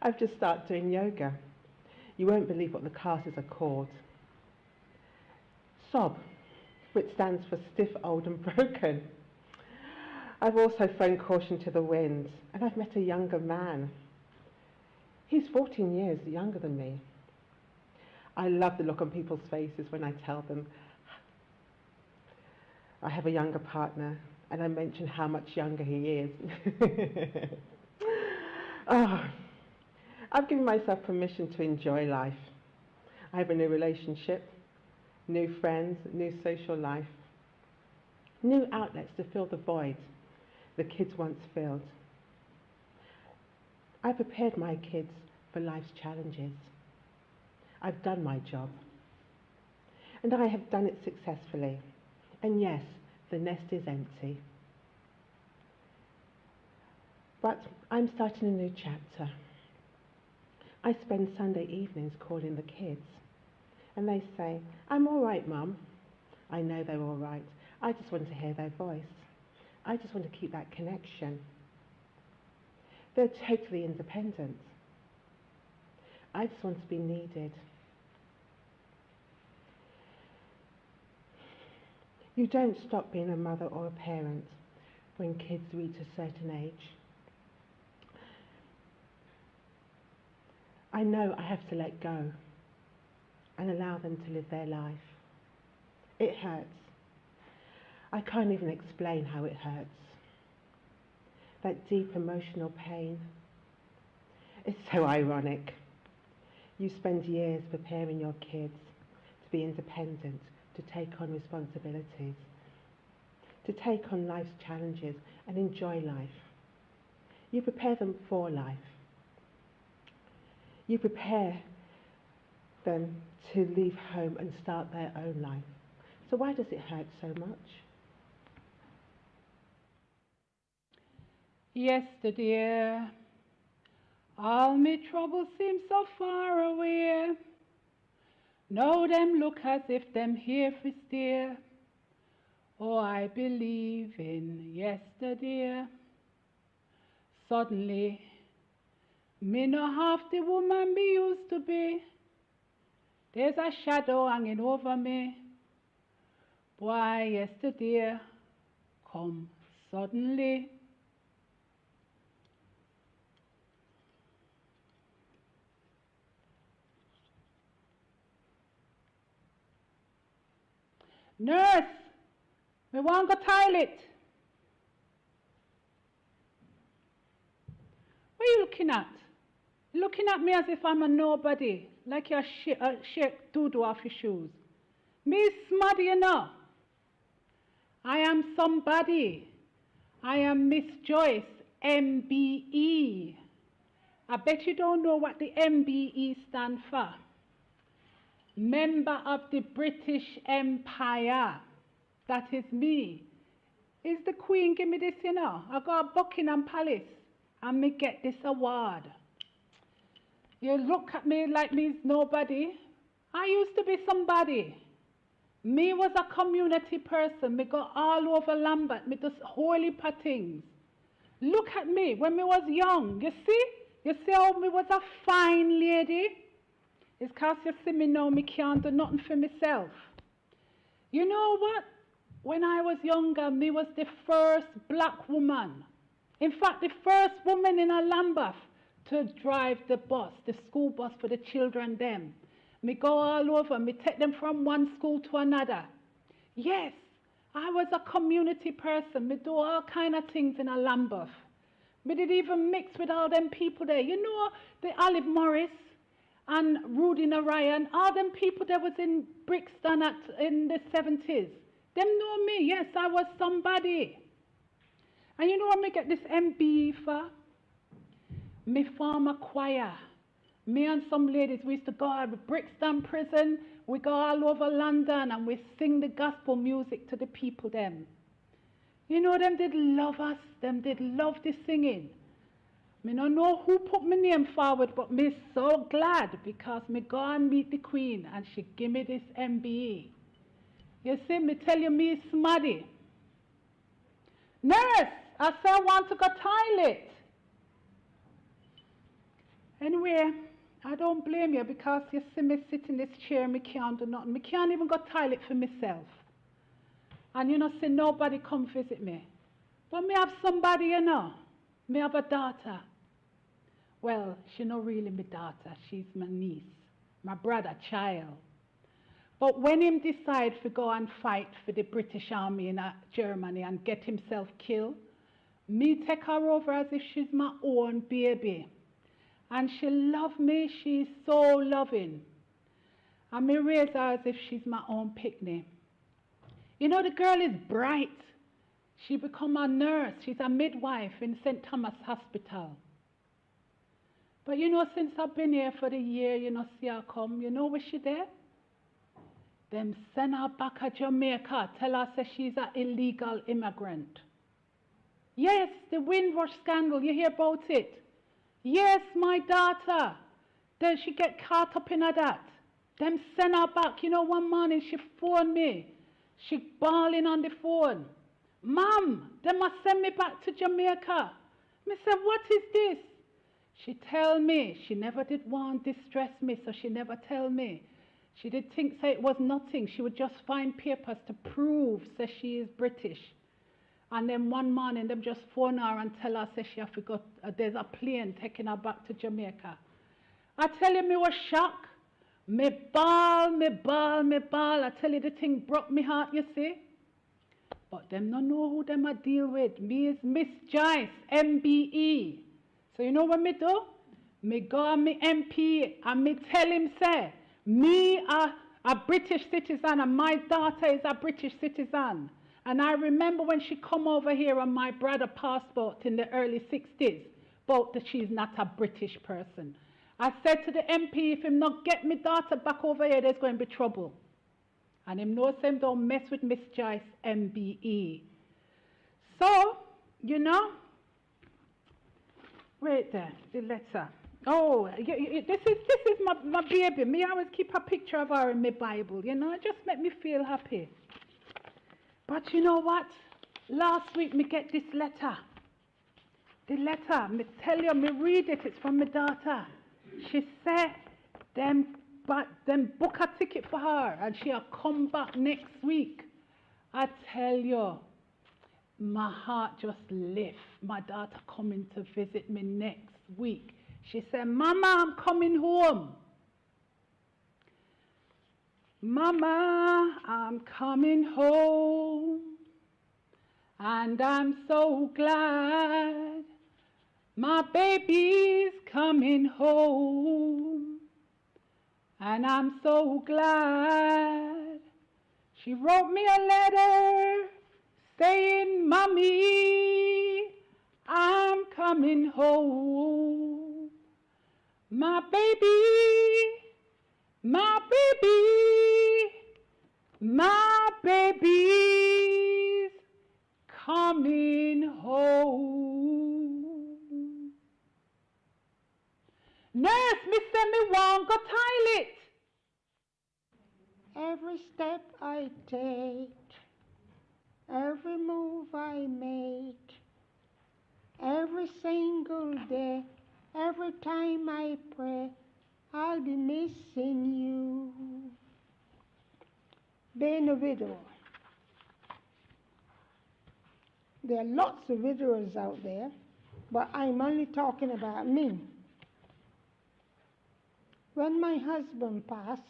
I've just started doing yoga. You won't believe what the classes are called. SOB, which stands for Stiff, Old and Broken. I've also thrown caution to the wind, and I've met a younger man. He's 14 years younger than me. I love the look on people's faces when I tell them I have a younger partner, and I mention how much younger he is. Oh, I've given myself permission to enjoy life. I have a new relationship, new friends, new social life, new outlets to fill the void the kids once filled. I prepared my kids for life's challenges. I've done my job. And I have done it successfully. And yes, the nest is empty. But I'm starting a new chapter. I spend Sunday evenings calling the kids, and they say, "I'm all right, Mum." I know they're all right. I just want to hear their voice. I just want to keep that connection. They're totally independent. I just want to be needed. You don't stop being a mother or a parent when kids reach a certain age. I know I have to let go and allow them to live their life. It hurts. I can't even explain how it hurts. That deep emotional pain. It's so ironic. You spend years preparing your kids to be independent, to take on responsibilities, to take on life's challenges and enjoy life. You prepare them for life. You prepare them to leave home and start their own life. So why does it hurt so much? Yesterday, all me troubles seem so far away. Now them look as if them here for stay. Oh, I believe in yesterday. Suddenly, me no half the woman me used to be. There's a shadow hanging over me. Why, yesterday come suddenly. Nurse, me want go toilet. What are you looking at? You're looking at me as if I'm a nobody, like you're shake doo-doo off your shoes. Me smart, you know. I am somebody. I am Miss Joyce, MBE. I bet you don't know what the MBE stands for. Member of the British Empire. That is me. Is the Queen give me this, you know? I go to Buckingham Palace and me get this award. You look at me like me's nobody. I used to be somebody. Me was a community person. Me go all over Lambeth. Me do whole heap of things. Look at me when me was young. You see? You see how me was a fine lady? It's because you see me now, me can't do nothing for myself. You know what? When I was younger, me was the first black woman. In fact, the first woman in a Lambeth to drive the bus, the school bus for the children them. Me go all over, me take them from one school to another. Yes, I was a community person. Me do all kind of things in a Lambeth. Me did even mix with all them people there. You know, the Olive Morris and Rudy Narayan, all them people that was in Brixton in the 70s. Them know me. Yes, I was somebody. And you know what me get this MBE for? Me form a choir. Me and some ladies, we used to go out of Brixton prison. We go all over London and we sing the gospel music to the people them. You know, them did love us. Them did love the singing. Me don't know who put my name forward, but me so glad because me go and meet the Queen and she give me this MBE. You see, me tell you, me smarty. Nurse, I say I want to go toilet. Anyway, I don't blame you because you see me sit in this chair, me can't do nothing. Me can't even go toilet for myself. And you know, see nobody come visit me. But me have somebody, you know. Me have a daughter. Well, she not really my daughter. She's my niece, my brother child. But when him decide to go and fight for the British Army in Germany and get himself killed, me take her over as if she's my own baby. And she love me, she's so loving. And me raise her as if she's my own picnic. You know, the girl is bright. She become a nurse. She's a midwife in St. Thomas Hospital. But you know, since I've been here for the year, you know, see her come, you know where she there? Them send her back to Jamaica, tell her say she's an illegal immigrant. Yes, the Windrush scandal, you hear about it? Yes, my daughter. Then she get caught up in that. Them send her back. You know, one morning she phoned me. She bawling on the phone. Mom, they must send me back to Jamaica. Me said, what is this? She tell me, she never did want to distress me, so she never tell me. She did think say it was nothing. She would just find papers to prove say she is British. And then one morning them just phone her and tell her say she have to go, there's a plane taking her back to Jamaica. I tell you, me was shocked. Me ball. I tell you, the thing broke me heart, you see. But them no know who them I deal with. Me is Miss Joyce, MBE. So you know what me do? Me go on me MP and me tell him, say, me a British citizen and my daughter is a British citizen. And I remember when she come over here on my brother passport in the early 60s, but that she's not a British person. I said to the MP, if him not get me daughter back over here, there's going to be trouble. And him knows him don't mess with Miss Joyce, MBE. So, you know, right there, the letter. Oh, this is my baby. Me always keep a picture of her in my Bible, you know, it just make me feel happy. But you know what? Last week me get this letter. The letter, me tell you, me read it, it's from my daughter. She said them book a ticket for her and she'll come back next week. I tell you, my heart just lifts. My daughter coming to visit me next week. She said, Mama, I'm coming home. Mama, I'm coming home. And I'm so glad my baby's coming home. And I'm so glad she wrote me a letter saying, Mommy, I'm coming home. My baby, my baby, my baby's coming home. Nurse, me say me want go toilet. Every step I take, every move I make, every single day, every time I pray, I'll be missing you. Being a widow. There are lots of widowers out there, but I'm only talking about me. When my husband passed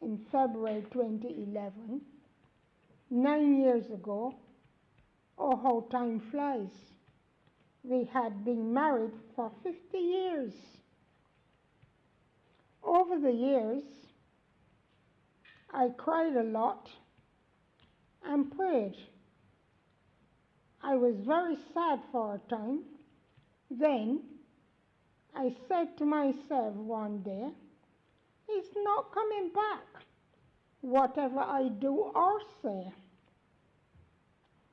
in February 2011, 9 years ago, oh how time flies. We had been married for 50 years. Over the years, I cried a lot and prayed. I was very sad for a time. Then I said to myself one day, he's not coming back, whatever I do or say.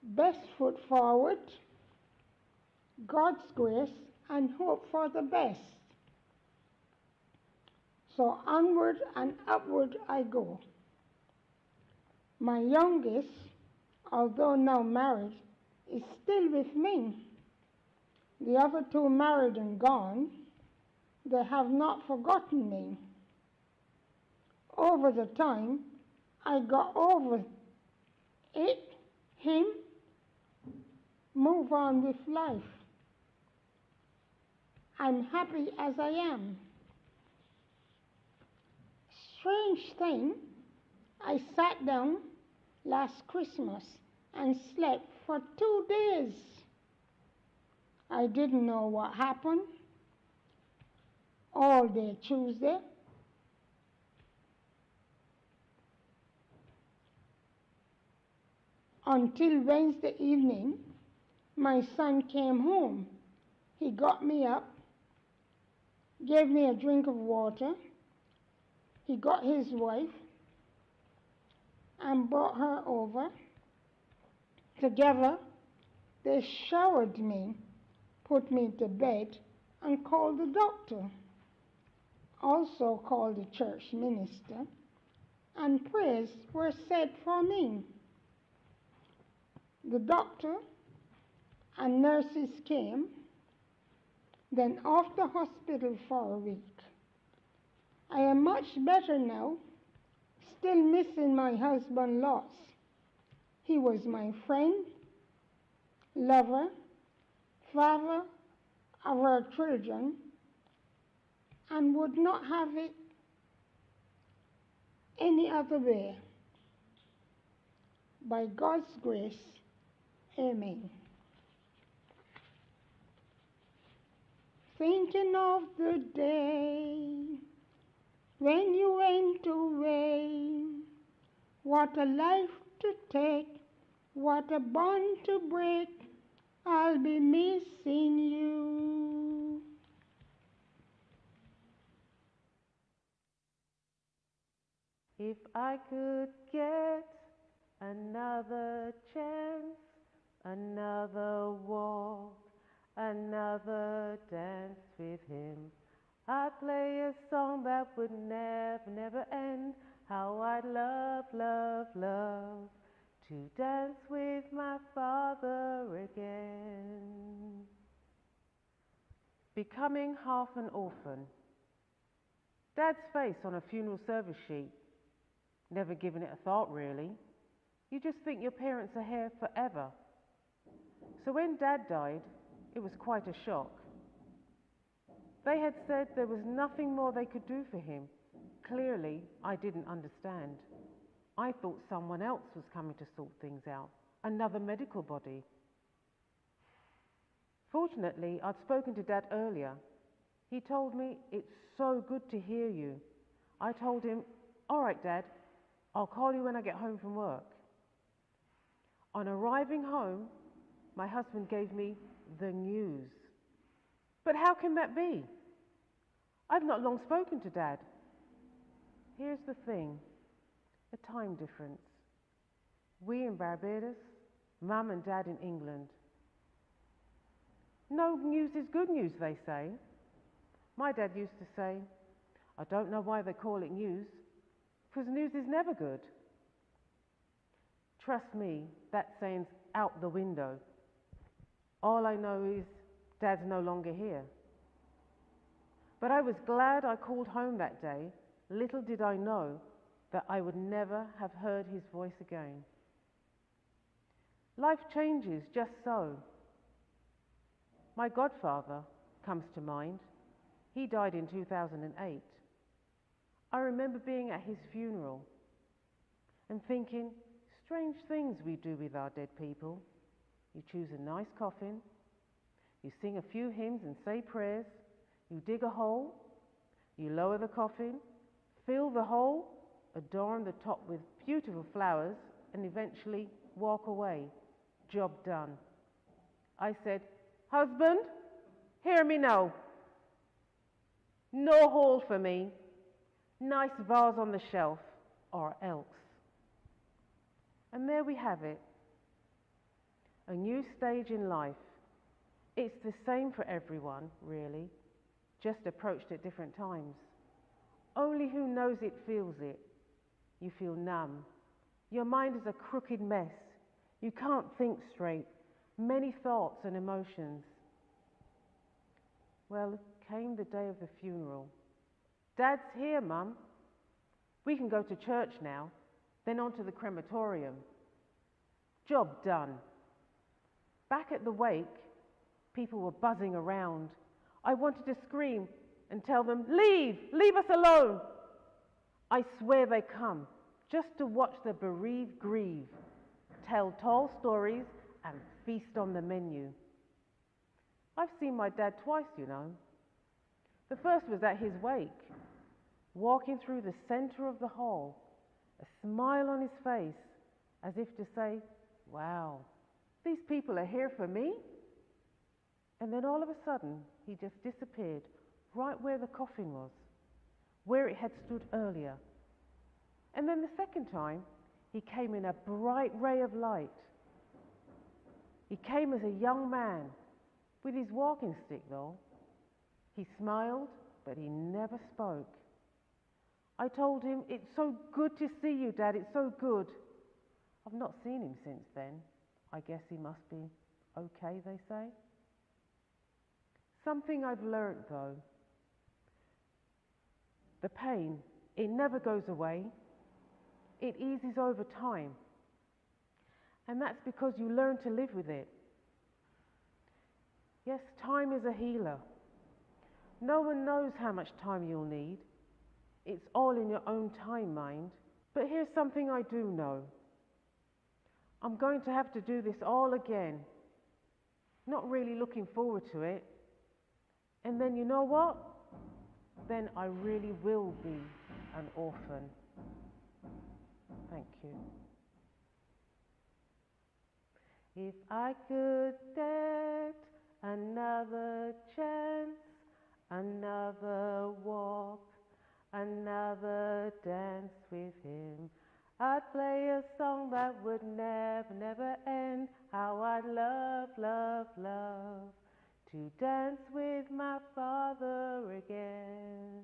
Best foot forward, God's grace, and hope for the best. So onward and upward I go. My youngest, although now married, is still with me. The other two married and gone. They have not forgotten me. Over the time, I got over it, him, move on with life. I'm happy as I am. Strange thing, I sat down last Christmas and slept for 2 days. I didn't know what happened. All day Tuesday, until Wednesday evening, my son came home. He got me up, gave me a drink of water. He got his wife and brought her over. Together, they showered me, put me to bed, and called the doctor. Also called the church minister and prayers were said for me. The doctor and nurses came, then off the hospital for a week. I am much better now, still missing my husband lots. He was my friend, lover, father of our children, and would not have it any other way. By God's grace, amen. Thinking of the day when you went away, what a life to take, what a bond to break, I'll be missing you. If I could get another chance, another walk, another dance with him, I'd play a song that would never end. How I'd love, love, love to dance with my father again. Becoming half an orphan. Dad's face on a funeral service sheet. Never given it a thought, really. You just think your parents are here forever. So when Dad died, it was quite a shock. They had said there was nothing more they could do for him. Clearly, I didn't understand. I thought someone else was coming to sort things out, another medical body. Fortunately, I'd spoken to Dad earlier. He told me, "It's so good to hear you." I told him, "All right, Dad, I'll call you when I get home from work." On arriving home, my husband gave me the news. But how can that be? I've not long spoken to Dad. Here's the thing, the time difference. We in Barbados, Mum and Dad in England. No news is good news, they say. My dad used to say, "I don't know why they call it news, because news is never good." Trust me, that saying's out the window. All I know is Dad's no longer here. But I was glad I called home that day. Little did I know that I would never have heard his voice again. Life changes just so. My godfather comes to mind. He died in 2008. I remember being at his funeral and thinking, strange things we do with our dead people. You choose a nice coffin, you sing a few hymns and say prayers, you dig a hole, you lower the coffin, fill the hole, adorn the top with beautiful flowers, and eventually walk away. Job done. I said, "Husband, hear me now. No hole for me. Nice vase on the shelf, or else." And there we have it. A new stage in life. It's the same for everyone, really, just approached at different times. Only who knows it feels it. You feel numb. Your mind is a crooked mess. You can't think straight. Many thoughts and emotions. Well, came the day of the funeral. "Dad's here, Mum. We can go to church now, then on to the crematorium." Job done. Back at the wake, people were buzzing around. I wanted to scream and tell them, leave us alone." I swear they come just to watch the bereaved grieve, tell tall stories and feast on the menu. I've seen my dad twice, you know. The first was at his wake, walking through the center of the hall, a smile on his face, as if to say, "Wow, these people are here for me?" And then all of a sudden, he just disappeared right where the coffin was, where it had stood earlier. And then the second time, he came in a bright ray of light. He came as a young man, with his walking stick though. He smiled, but he never spoke. I told him, "It's so good to see you, Dad, it's so good." I've not seen him since then. I guess he must be okay, they say. Something I've learnt though, the pain, it never goes away. It eases over time. And that's because you learn to live with it. Yes, time is a healer. No one knows how much time you'll need. It's all in your own time, mind. But here's something I do know. I'm going to have to do this all again. Not really looking forward to it. And then you know what? Then I really will be an orphan. Thank you. If I could get another chance, another walk, another dance with him, I'd play a song that would never, never end. How I'd love, love, love to dance with my father again.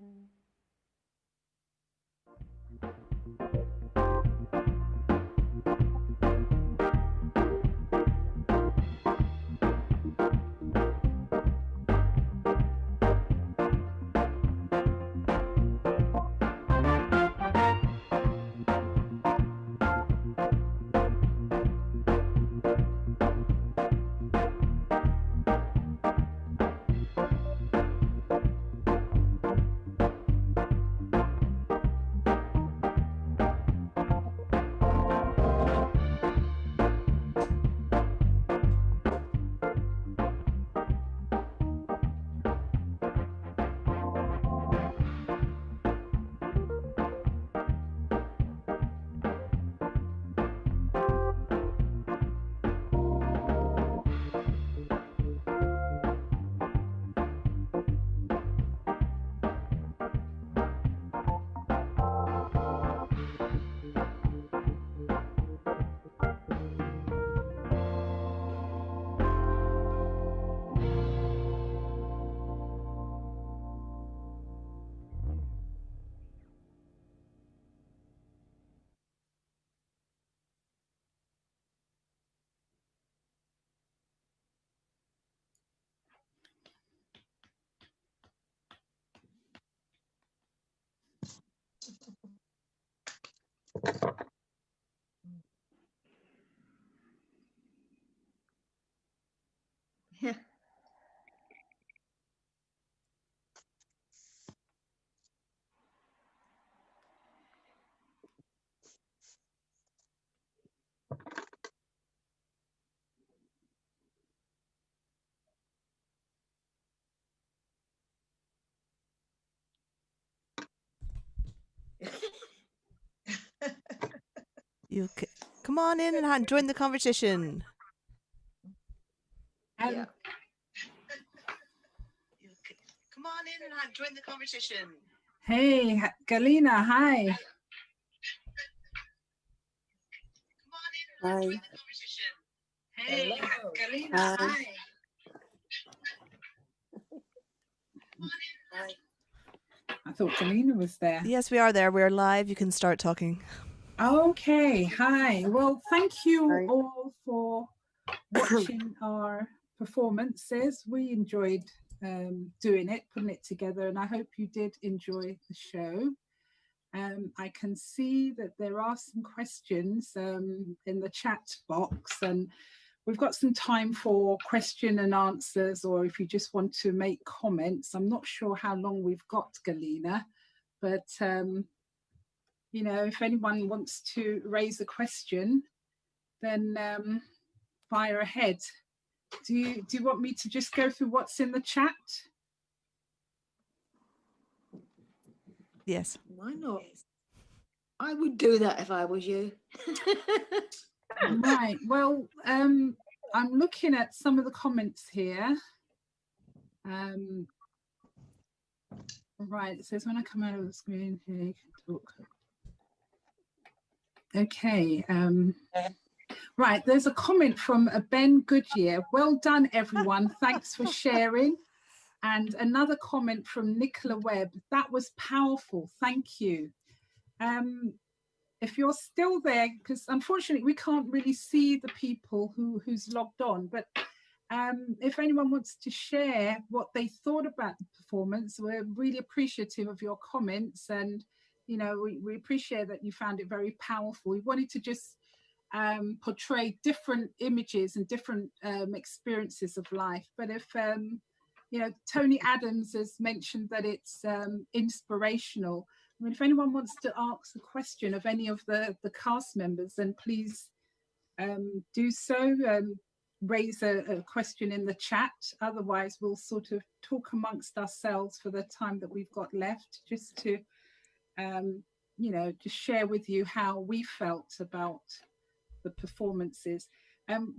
Come on in and join the conversation. Yeah. Come on in and join the conversation. Hey, Galina, hi. Come on in and join the conversation. Hey, Hello. Galina, hi. I thought Galina was there. Yes, we are there. We're live. You can start talking. Okay, hi. Well, thank you all for watching our performances. We enjoyed doing it, putting it together, and I hope you did enjoy the show. I can see that there are some questions in the chat box, and we've got some time for question and answers, or if you just want to make comments. I'm not sure how long we've got, Galina, but you know, if anyone wants to raise a question, then fire ahead. Do you want me to just go through what's in the chat? Yes. Why not? I would do that if I was you. Right. Well, I'm looking at some of the comments here. Right. It says when I come out of the screen here, you can talk. Okay. Right. There's a comment from Ben Goodyear. Well done, everyone. Thanks for sharing. And another comment from Nicola Webb. That was powerful. Thank you. If you're still there, because unfortunately we can't really see the people who's logged on, but if anyone wants to share what they thought about the performance, we're really appreciative of your comments, and you know, we appreciate that you found it very powerful. We wanted to just portray different images and different experiences of life. But if you know, Tony Adams has mentioned that it's inspirational. I mean, if anyone wants to ask a question of any of the cast members, then please do so. Raise a question in the chat. Otherwise, we'll sort of talk amongst ourselves for the time that we've got left, just to you know, just share with you how we felt about the performances.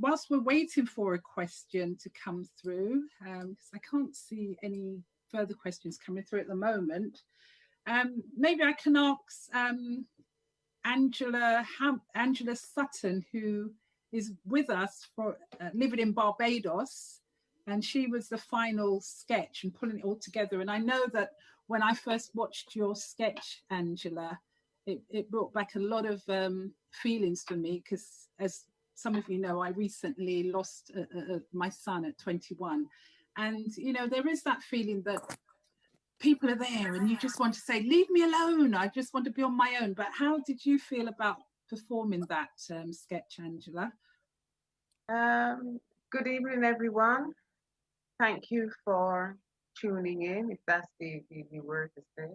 Whilst we're waiting for a question to come through, because I can't see any further questions coming through at the moment, maybe I can ask Angela Sutton, who is with us for living in Barbados, and she was the final sketch and pulling it all together. And I know that when I first watched your sketch, Angela, it brought back a lot of feelings for me, because as some of you know, I recently lost my son at 21. And, you know, there is that feeling that people are there and you just want to say, leave me alone, I just want to be on my own. But how did you feel about performing that sketch, Angela? Good evening, everyone. Thank you for tuning in, if that's the word to say.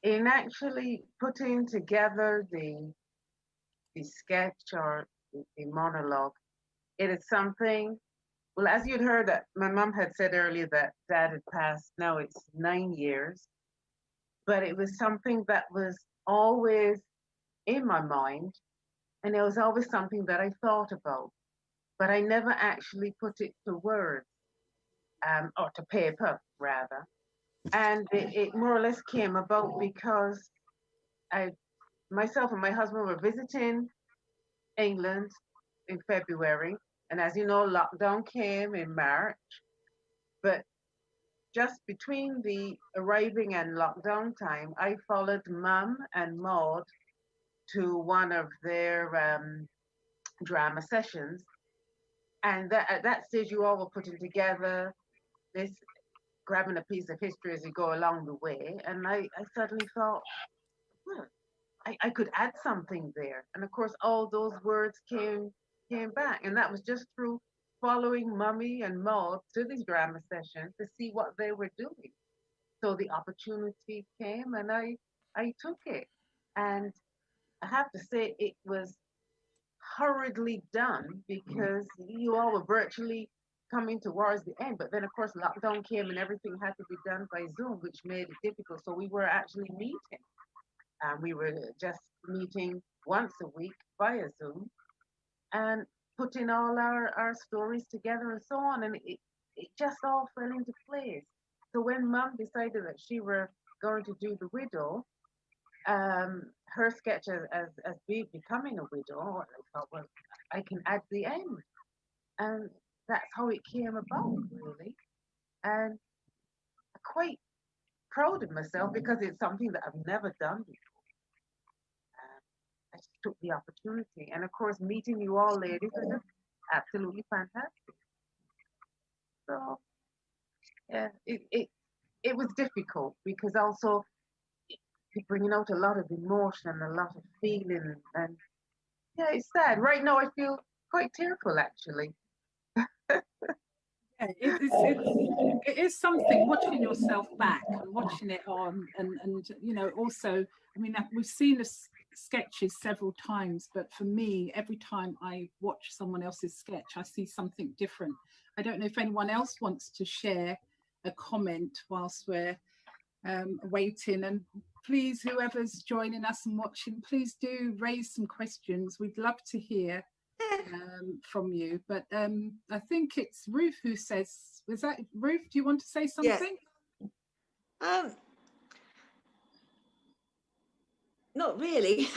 In actually putting together the sketch or the monologue, it is something, well, as you'd heard, that my mom had said earlier that Dad had passed, now it's 9 years, but it was something that was always in my mind, and it was always something that I thought about, but I never actually put it to words, or to paper, rather. And it more or less came about because myself and my husband were visiting England in February. And as you know, lockdown came in March. But just between the arriving and lockdown time, I followed Mum and Maud to one of their drama sessions. And at that stage, you all were putting together this, grabbing a piece of history as you go along the way. And I suddenly thought, well, I could add something there. And of course, all those words came back. And that was just through following Mummy and Maud to these drama sessions to see what they were doing. So the opportunity came and I took it. And I have to say, it was hurriedly done because you all were virtually coming towards the end. But then, of course, lockdown came and everything had to be done by Zoom, which made it difficult. So we were actually meeting. We were just meeting once a week via Zoom and putting all our stories together and so on. And it just all fell into place. So when Mum decided that she were going to do The Widow, her sketch as becoming a widow, I thought, well, I can add the end. And that's how it came about, really. And I'm quite proud of myself because it's something that I've never done before. I just took the opportunity. And of course, meeting you all ladies was just absolutely fantastic. So, yeah, it was difficult because also bringing out a lot of emotion, a lot of feeling. And yeah, it's sad. Right now, I feel quite tearful, actually. Yeah, it is something watching yourself back and watching it on, and you know, also, I mean, we've seen the sketches several times, but for me, every time I watch someone else's sketch, I see something different. I don't know if anyone else wants to share a comment whilst we're waiting, and please, whoever's joining us and watching, please do raise some questions. We'd love to hear from you. But I think it's Ruth who says, was that Ruth? Do you want to say something? Yeah. Not really.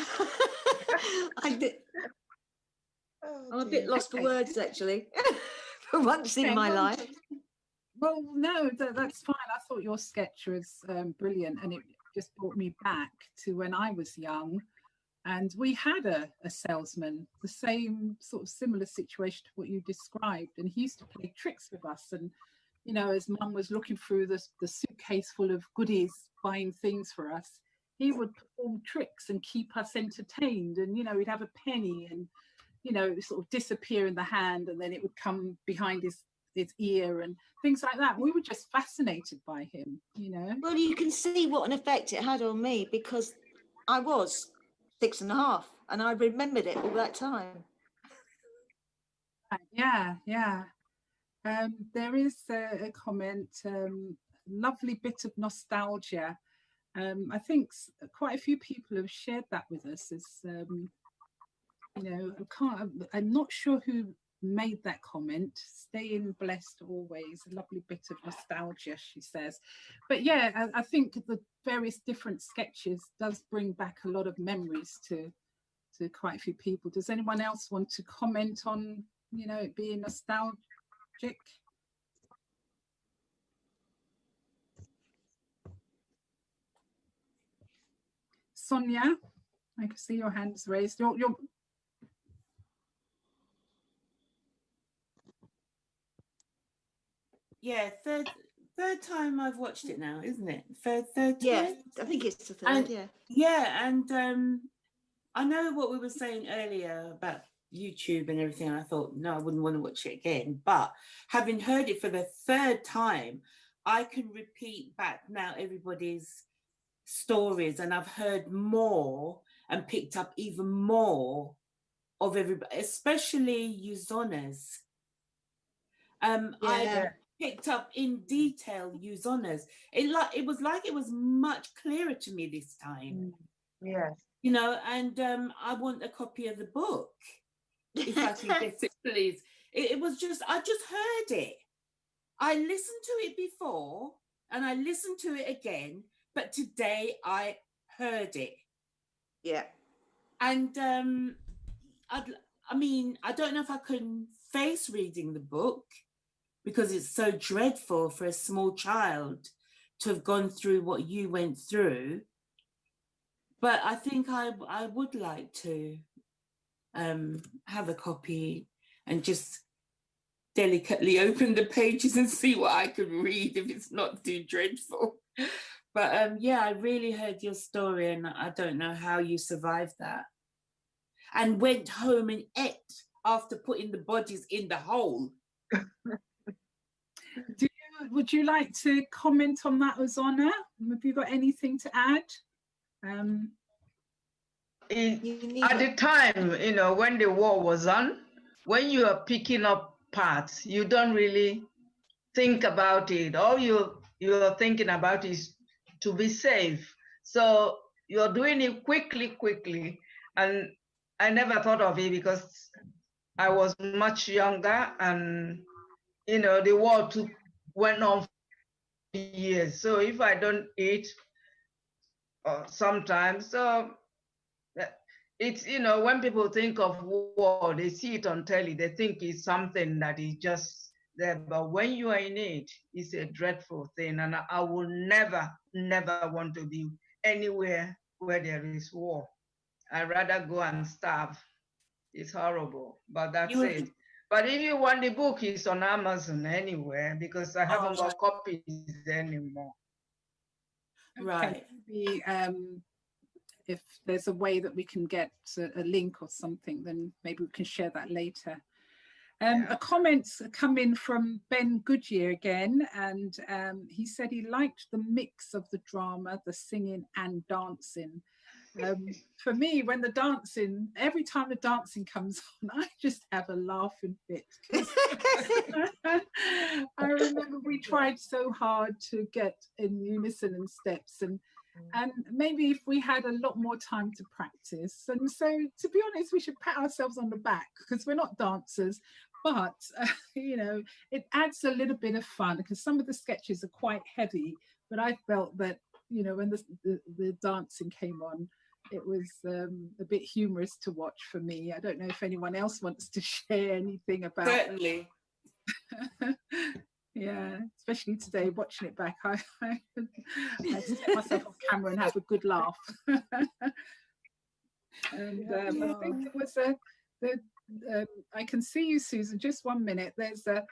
I'm a bit lost for words, actually, for once in my life. Well, no, that's fine. I thought your sketch was brilliant, and just brought me back to when I was young, and we had a salesman, the same sort of similar situation to what you described, and he used to play tricks with us. And you know, as Mum was looking through the suitcase full of goodies, buying things for us, he would perform tricks and keep us entertained. And you know, he'd have a penny, and you know, it would sort of disappear in the hand, and then it would come behind his ear and things like that. We were just fascinated by him, you know. Well, you can see what an effect it had on me, because I was 6.5 and I remembered it all that time. Yeah. There is a comment, lovely bit of nostalgia. I think quite a few people have shared that with us. As you know, I'm not sure who made that comment. Staying blessed always, a lovely bit of nostalgia, she says. But yeah, I think the various different sketches does bring back a lot of memories to quite a few people. Does anyone else want to comment on, you know, it being nostalgic? Sonia, I can see your hands raised. You're Yeah, third time I've watched it now, isn't it? Third time? Yeah, I think it's the third, and, yeah. Yeah, and I know what we were saying earlier about YouTube and everything, and I thought, no, I wouldn't want to watch it again. But having heard it for the third time, I can repeat back now everybody's stories, and I've heard more and picked up even more of everybody, especially Uzona's. I picked up in detail Uzona's. It was like it was much clearer to me this time. Yes. You know, and I want a copy of the book, if I can get it, please. It was just, I just heard it. I listened to it before, and I listened to it again, but today I heard it. Yeah. And I mean, I don't know if I can face reading the book, because it's so dreadful for a small child to have gone through what you went through. But I think I would like to have a copy and just delicately open the pages and see what I can read if it's not too dreadful. But yeah, I really heard your story, and I don't know how you survived that. And went home and ate after putting the bodies in the hole. Would you like to comment on that, Ozana? Have you got anything to add? At the time, you know, when the war was on, when you are picking up parts, you don't really think about it. All you're thinking about is to be safe. So you're doing it quickly. And I never thought of it because I was much younger, and you know, the war went on for years. So if I don't eat, sometimes, so it's, you know, when people think of war, they see it on telly, they think it's something that is just there. But when you are in it, it's a dreadful thing. And I will never want to be anywhere where there is war. I'd rather go and starve. It's horrible, but that's it. But if you want the book, it's on Amazon anywhere, because I haven't got copies anymore. Right. Maybe, if there's a way that we can get a link or something, then maybe we can share that later. A comment's come in from Ben Goodyear again, and he said he liked the mix of the drama, the singing and dancing. For me, when the dancing, every time the dancing comes on, I just have a laughing fit. I remember we tried so hard to get in unison and steps, and maybe if we had a lot more time to practice. And so, to be honest, we should pat ourselves on the back, because we're not dancers, but you know, it adds a little bit of fun, because some of the sketches are quite heavy, but I felt that, you know, when the dancing came on, it was a bit humorous to watch for me. I don't know if anyone else wants to share anything about. Certainly. Yeah, especially today, watching it back, I set myself off camera and have a good laugh. And I think there was I can see you, Susan, just 1 minute. There's a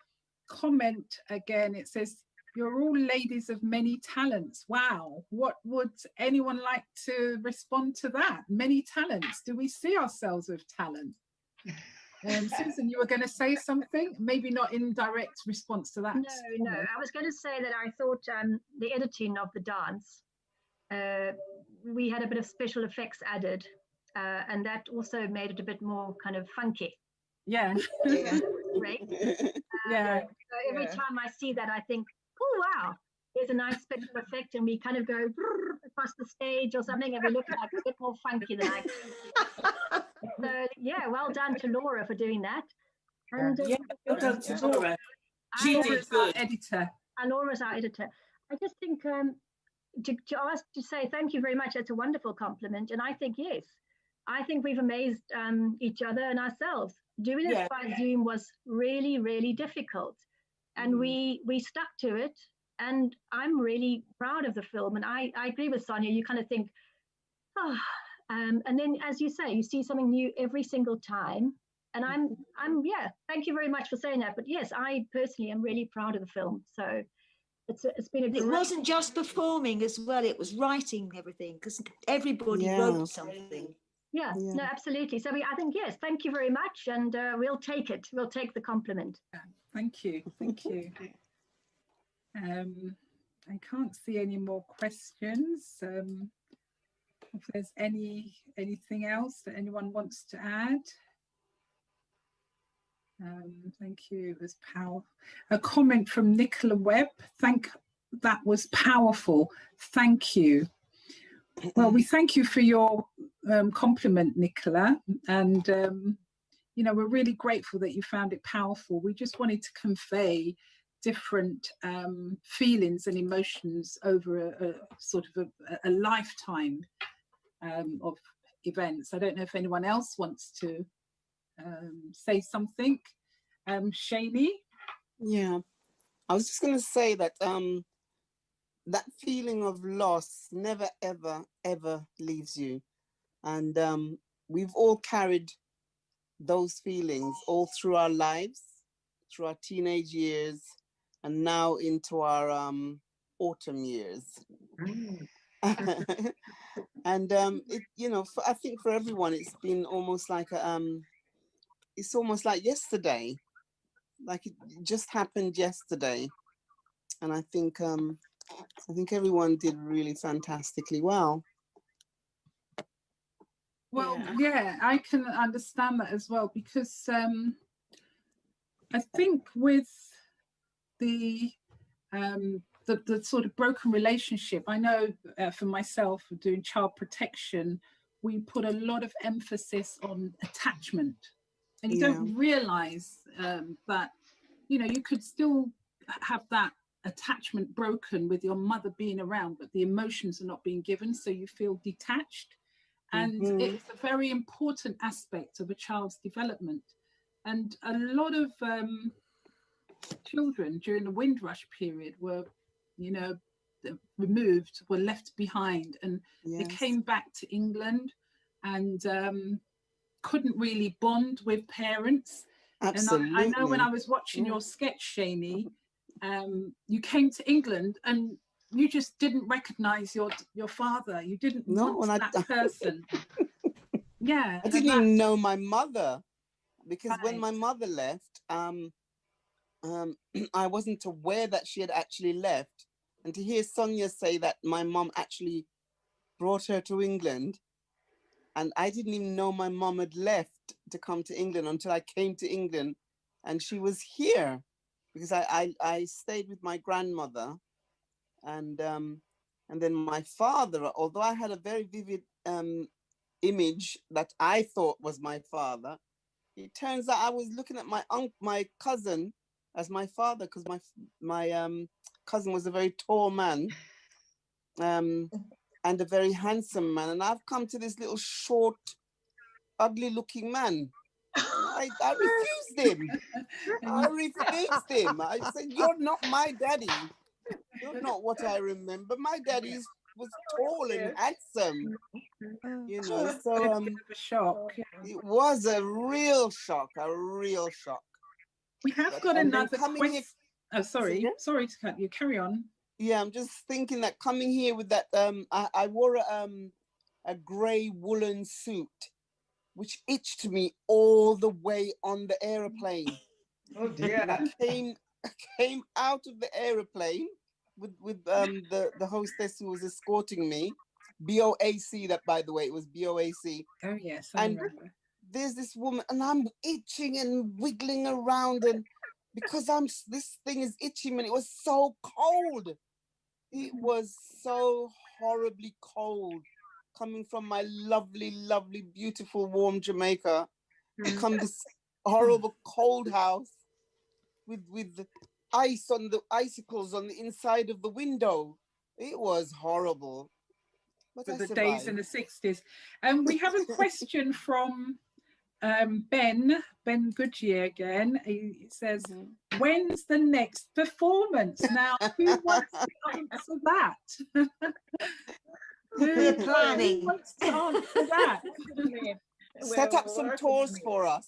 comment again. It says, "You're all ladies of many talents." Wow. What would anyone like to respond to that? Many talents. Do we see ourselves with talent? Susan, you were going to say something, maybe not in direct response to that. No, I was going to say that I thought the editing of the dance, we had a bit of special effects added, and that also made it a bit more kind of funky. Yeah. Great. Yeah. So every time I see that, I think, oh, wow, there's a nice special effect, and we kind of go across the stage or something, and we look like a bit more funky than I can. So, yeah, well done to Laura for doing that. And well done to Laura. She did good. Editor. And Laura's our editor. I just think to say thank you very much, that's a wonderful compliment. And I think, yes, I think we've amazed each other and ourselves. Doing it by Zoom was really, really difficult. And we stuck to it. And I'm really proud of the film. And I agree with Sonia. You kind of think, oh, and then, as you say, you see something new every single time. And I'm thank you very much for saying that. But yes, I personally am really proud of the film. So it's been a great... It wasn't just performing as well, it was writing everything, because everybody wrote something. Yeah, no, absolutely. So I think, yes, thank you very much. And we'll take it. We'll take the compliment. Thank you. Thank you. I can't see any more questions. If there's anything else that anyone wants to add. Thank you. It was powerful. A comment from Nicola Webb. That was powerful. Thank you. Well, we thank you for your compliment, Nicola. And, you know, we're really grateful that you found it powerful. We just wanted to convey different feelings and emotions over a sort of a lifetime of events. I don't know if anyone else wants to say something. Shani? Yeah, I was just going to say that that feeling of loss never, ever, ever leaves you. And we've all carried those feelings all through our lives, through our teenage years, and now into our autumn years. And it, you know, I think for everyone, it's been almost like it's almost like yesterday, like it just happened yesterday. And I think everyone did really fantastically well. Well, yeah, I can understand that as well, because I think with the sort of broken relationship, I know for myself, doing child protection, we put a lot of emphasis on attachment, and you don't realize that, you know, you could still have that attachment broken with your mother being around, but the emotions are not being given, so you feel detached. And it's a very important aspect of a child's development. And a lot of children during the Windrush period were, you know, removed, were left behind, and they came back to England and couldn't really bond with parents. Absolutely. And I know when I was watching your sketch, Shani, you came to England and you just didn't recognize your father. You didn't want that person. Yeah. I didn't even know my mother, because when my mother left, I wasn't aware that she had actually left. And to hear Sonia say that my mom actually brought her to England, and I didn't even know my mom had left to come to England until I came to England and she was here, because I stayed with my grandmother. And then my father, although I had a very vivid image that I thought was my father, it turns out I was looking at my cousin as my father, because my cousin was a very tall man and a very handsome man, and I've come to this little short, ugly looking man. I refused him. I refused him. I said, "You're not my daddy. You're not what I remember. My daddy was tall and handsome." You know, so a shock. it was a real shock, a real shock. We have got another question. Oh, sorry to cut you. Carry on. Yeah, I'm just thinking that coming here with that, I wore a grey woolen suit, which itched me all the way on the aeroplane. Oh dear! And I came out of the aeroplane with the hostess who was escorting me. BOAC, that by the way, it was BOAC. Oh yes, I remember. There's this woman, and I'm itching and wiggling around, and because this thing is itching, and it was so cold. It was so horribly cold, coming from my lovely, lovely, beautiful, warm Jamaica, to come this horrible cold house with ice on the icicles on the inside of the window. It was horrible. But the days in the 60s. And we have a question from Ben Goodyear again. He says, when's the next performance? Now, who wants to answer that? We're planning. Who wants to answer that? Set up some tours for us.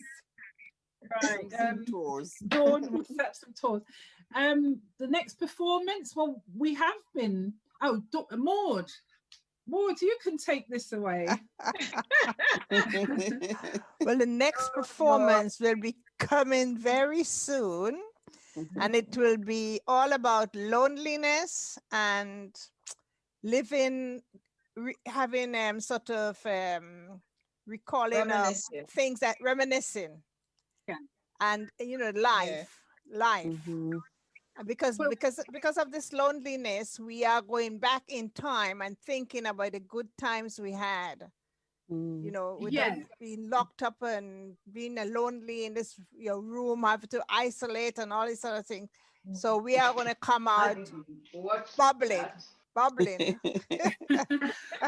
Right. Tours. Dawn will set up some tours. The next performance, well, we have been. Oh, Maud, you can take this away. Well, the next performance will be coming very soon, and it will be all about loneliness and living, having sort of recalling things that reminiscing, and life. Because of this loneliness, we are going back in time and thinking about the good times we had. Without being locked up and being lonely in this room, having to isolate and all these other things. So we are going to come out bubbling.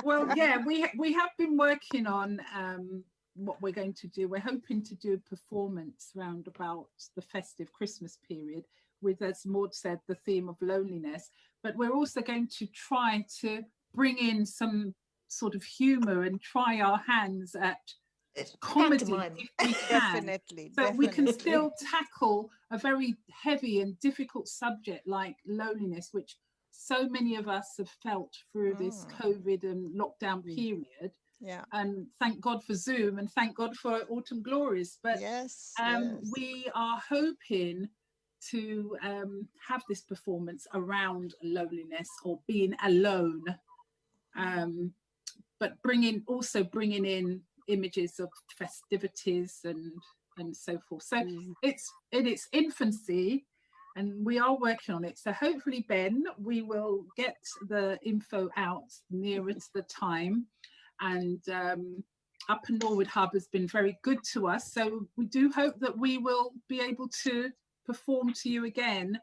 Well, yeah, we have been working on what we're going to do. We're hoping to do a performance round about the festive Christmas period with, as Maud said, the theme of loneliness. But we're also going to try to bring in some sort of humour and try our hands at comedy if we can. Definitely. We can still tackle a very heavy and difficult subject like loneliness, which so many of us have felt through this COVID and lockdown period. Yeah. And thank God for Zoom and thank God for Autumn Glories. But we are hoping to have this performance around loneliness or being alone, but bringing in images of festivities and so forth. So it's in its infancy, and we are working on it. So hopefully, Ben, we will get the info out nearer to the time. And Upper Norwood Hub has been very good to us. So we do hope that we will be able to perform to you again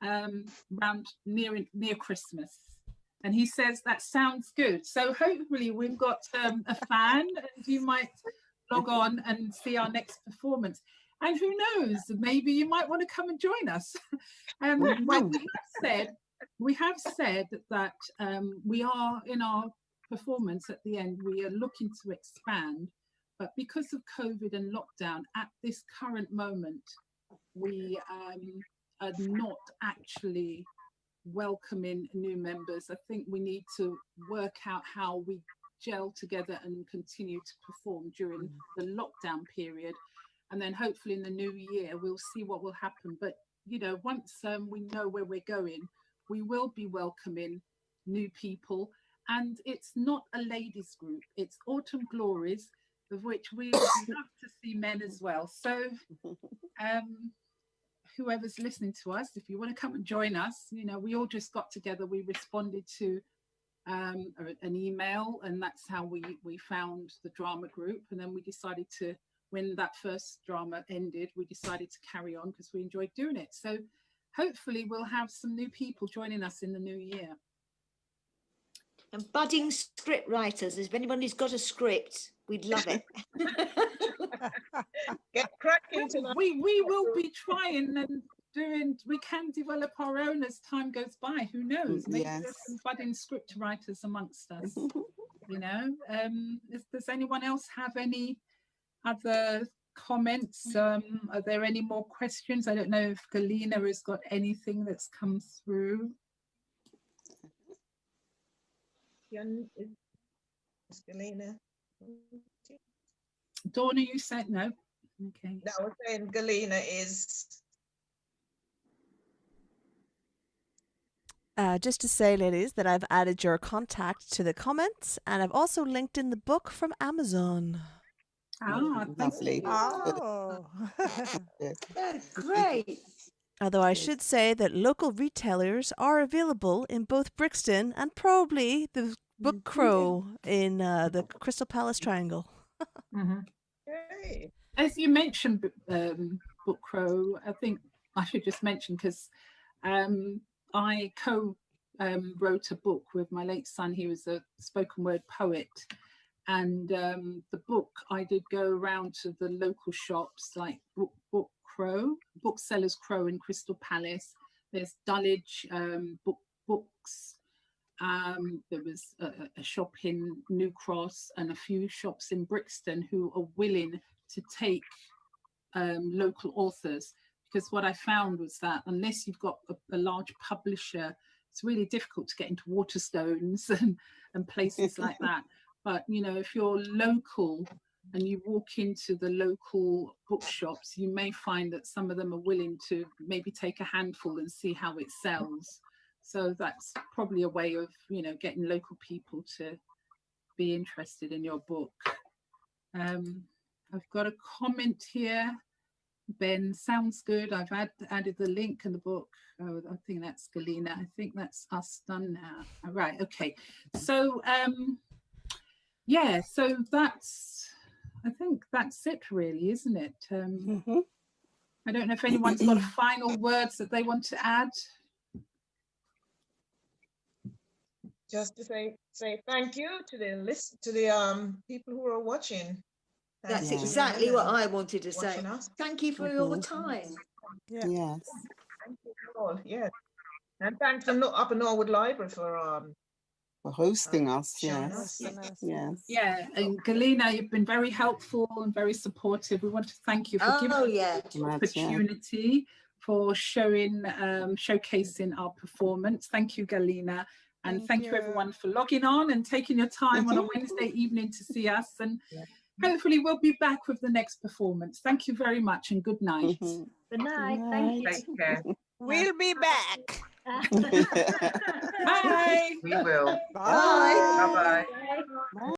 around near Christmas. And he says that sounds good. So hopefully we've got a fan, and you might log on and see our next performance. And who knows, maybe you might want to come and join us. We have said that we are in our performance at the end, we are looking to expand, but because of COVID and lockdown at this current moment, we are not actually welcoming new members. I think we need to work out how we gel together and continue to perform during the lockdown period, and then hopefully in the new year we'll see what will happen. But once we know where we're going, we will be welcoming new people. And it's not a ladies group, it's Autumn Glories, of which we would love to see men as well. So whoever's listening to us, if you want to come and join us, we all just got together, we responded to an email, and that's how we found the drama group. And then we decided to, when that first drama ended, we decided to carry on because we enjoyed doing it. So hopefully we'll have some new people joining us in the new year. And budding script writers, if anybody's got a script, We'd love it. Get cracking tonight. We will be trying and doing. We can develop our own as time goes by. Who knows? Maybe there's some budding script writers amongst us. You know. Does anyone else have any other comments? Are there any more questions? I don't know if Galina has got anything that's come through. Galina. Donna, you said no. Okay. No, I was saying Galina is. Just to say, ladies, that I've added your contact to the comments, and I've also linked in the book from Amazon. Ah, lovely. Oh, great. Although I should say that local retailers are available in both Brixton and probably the Book Crow in the Crystal Palace Triangle. As you mentioned, Book Crow, I think I should just mention, because I wrote a book with my late son. He was a spoken word poet. And the book, I did go around to the local shops like Booksellers Crow in Crystal Palace. There's Dulwich Books. There was a shop in New Cross and a few shops in Brixton who are willing to take local authors. Because what I found was that unless you've got a large publisher, it's really difficult to get into Waterstones and places like that. But, you know, if you're local and you walk into the local bookshops, you may find that some of them are willing to maybe take a handful and see how it sells. So that's probably a way of, you know, getting local people to be interested in your book. I've got a comment here. Ben, sounds good. I've added the link in the book. Oh, I think that's Galina. I think that's us done now. All right, okay. So, yeah, so I think that's it really, isn't it? I don't know if anyone's got final words that they want to add. Just to say thank you to the people who are watching. That's exactly what I wanted to say. Thank you for your time. Yes. Thank you all. Yes. And thanks to Up and Norwood Library for hosting us. Yes. Yes. Yeah, and Galina, you've been very helpful and very supportive. We want to thank you for giving us the opportunity for showcasing our performance. Thank you, Galina. And thank you everyone for logging on and taking your time on a Wednesday evening to see us. And hopefully we'll be back with the next performance. Thank you very much and good night. Good night. Thank you. Take care. We'll be back. Bye. We will. Bye. Bye-bye. Bye.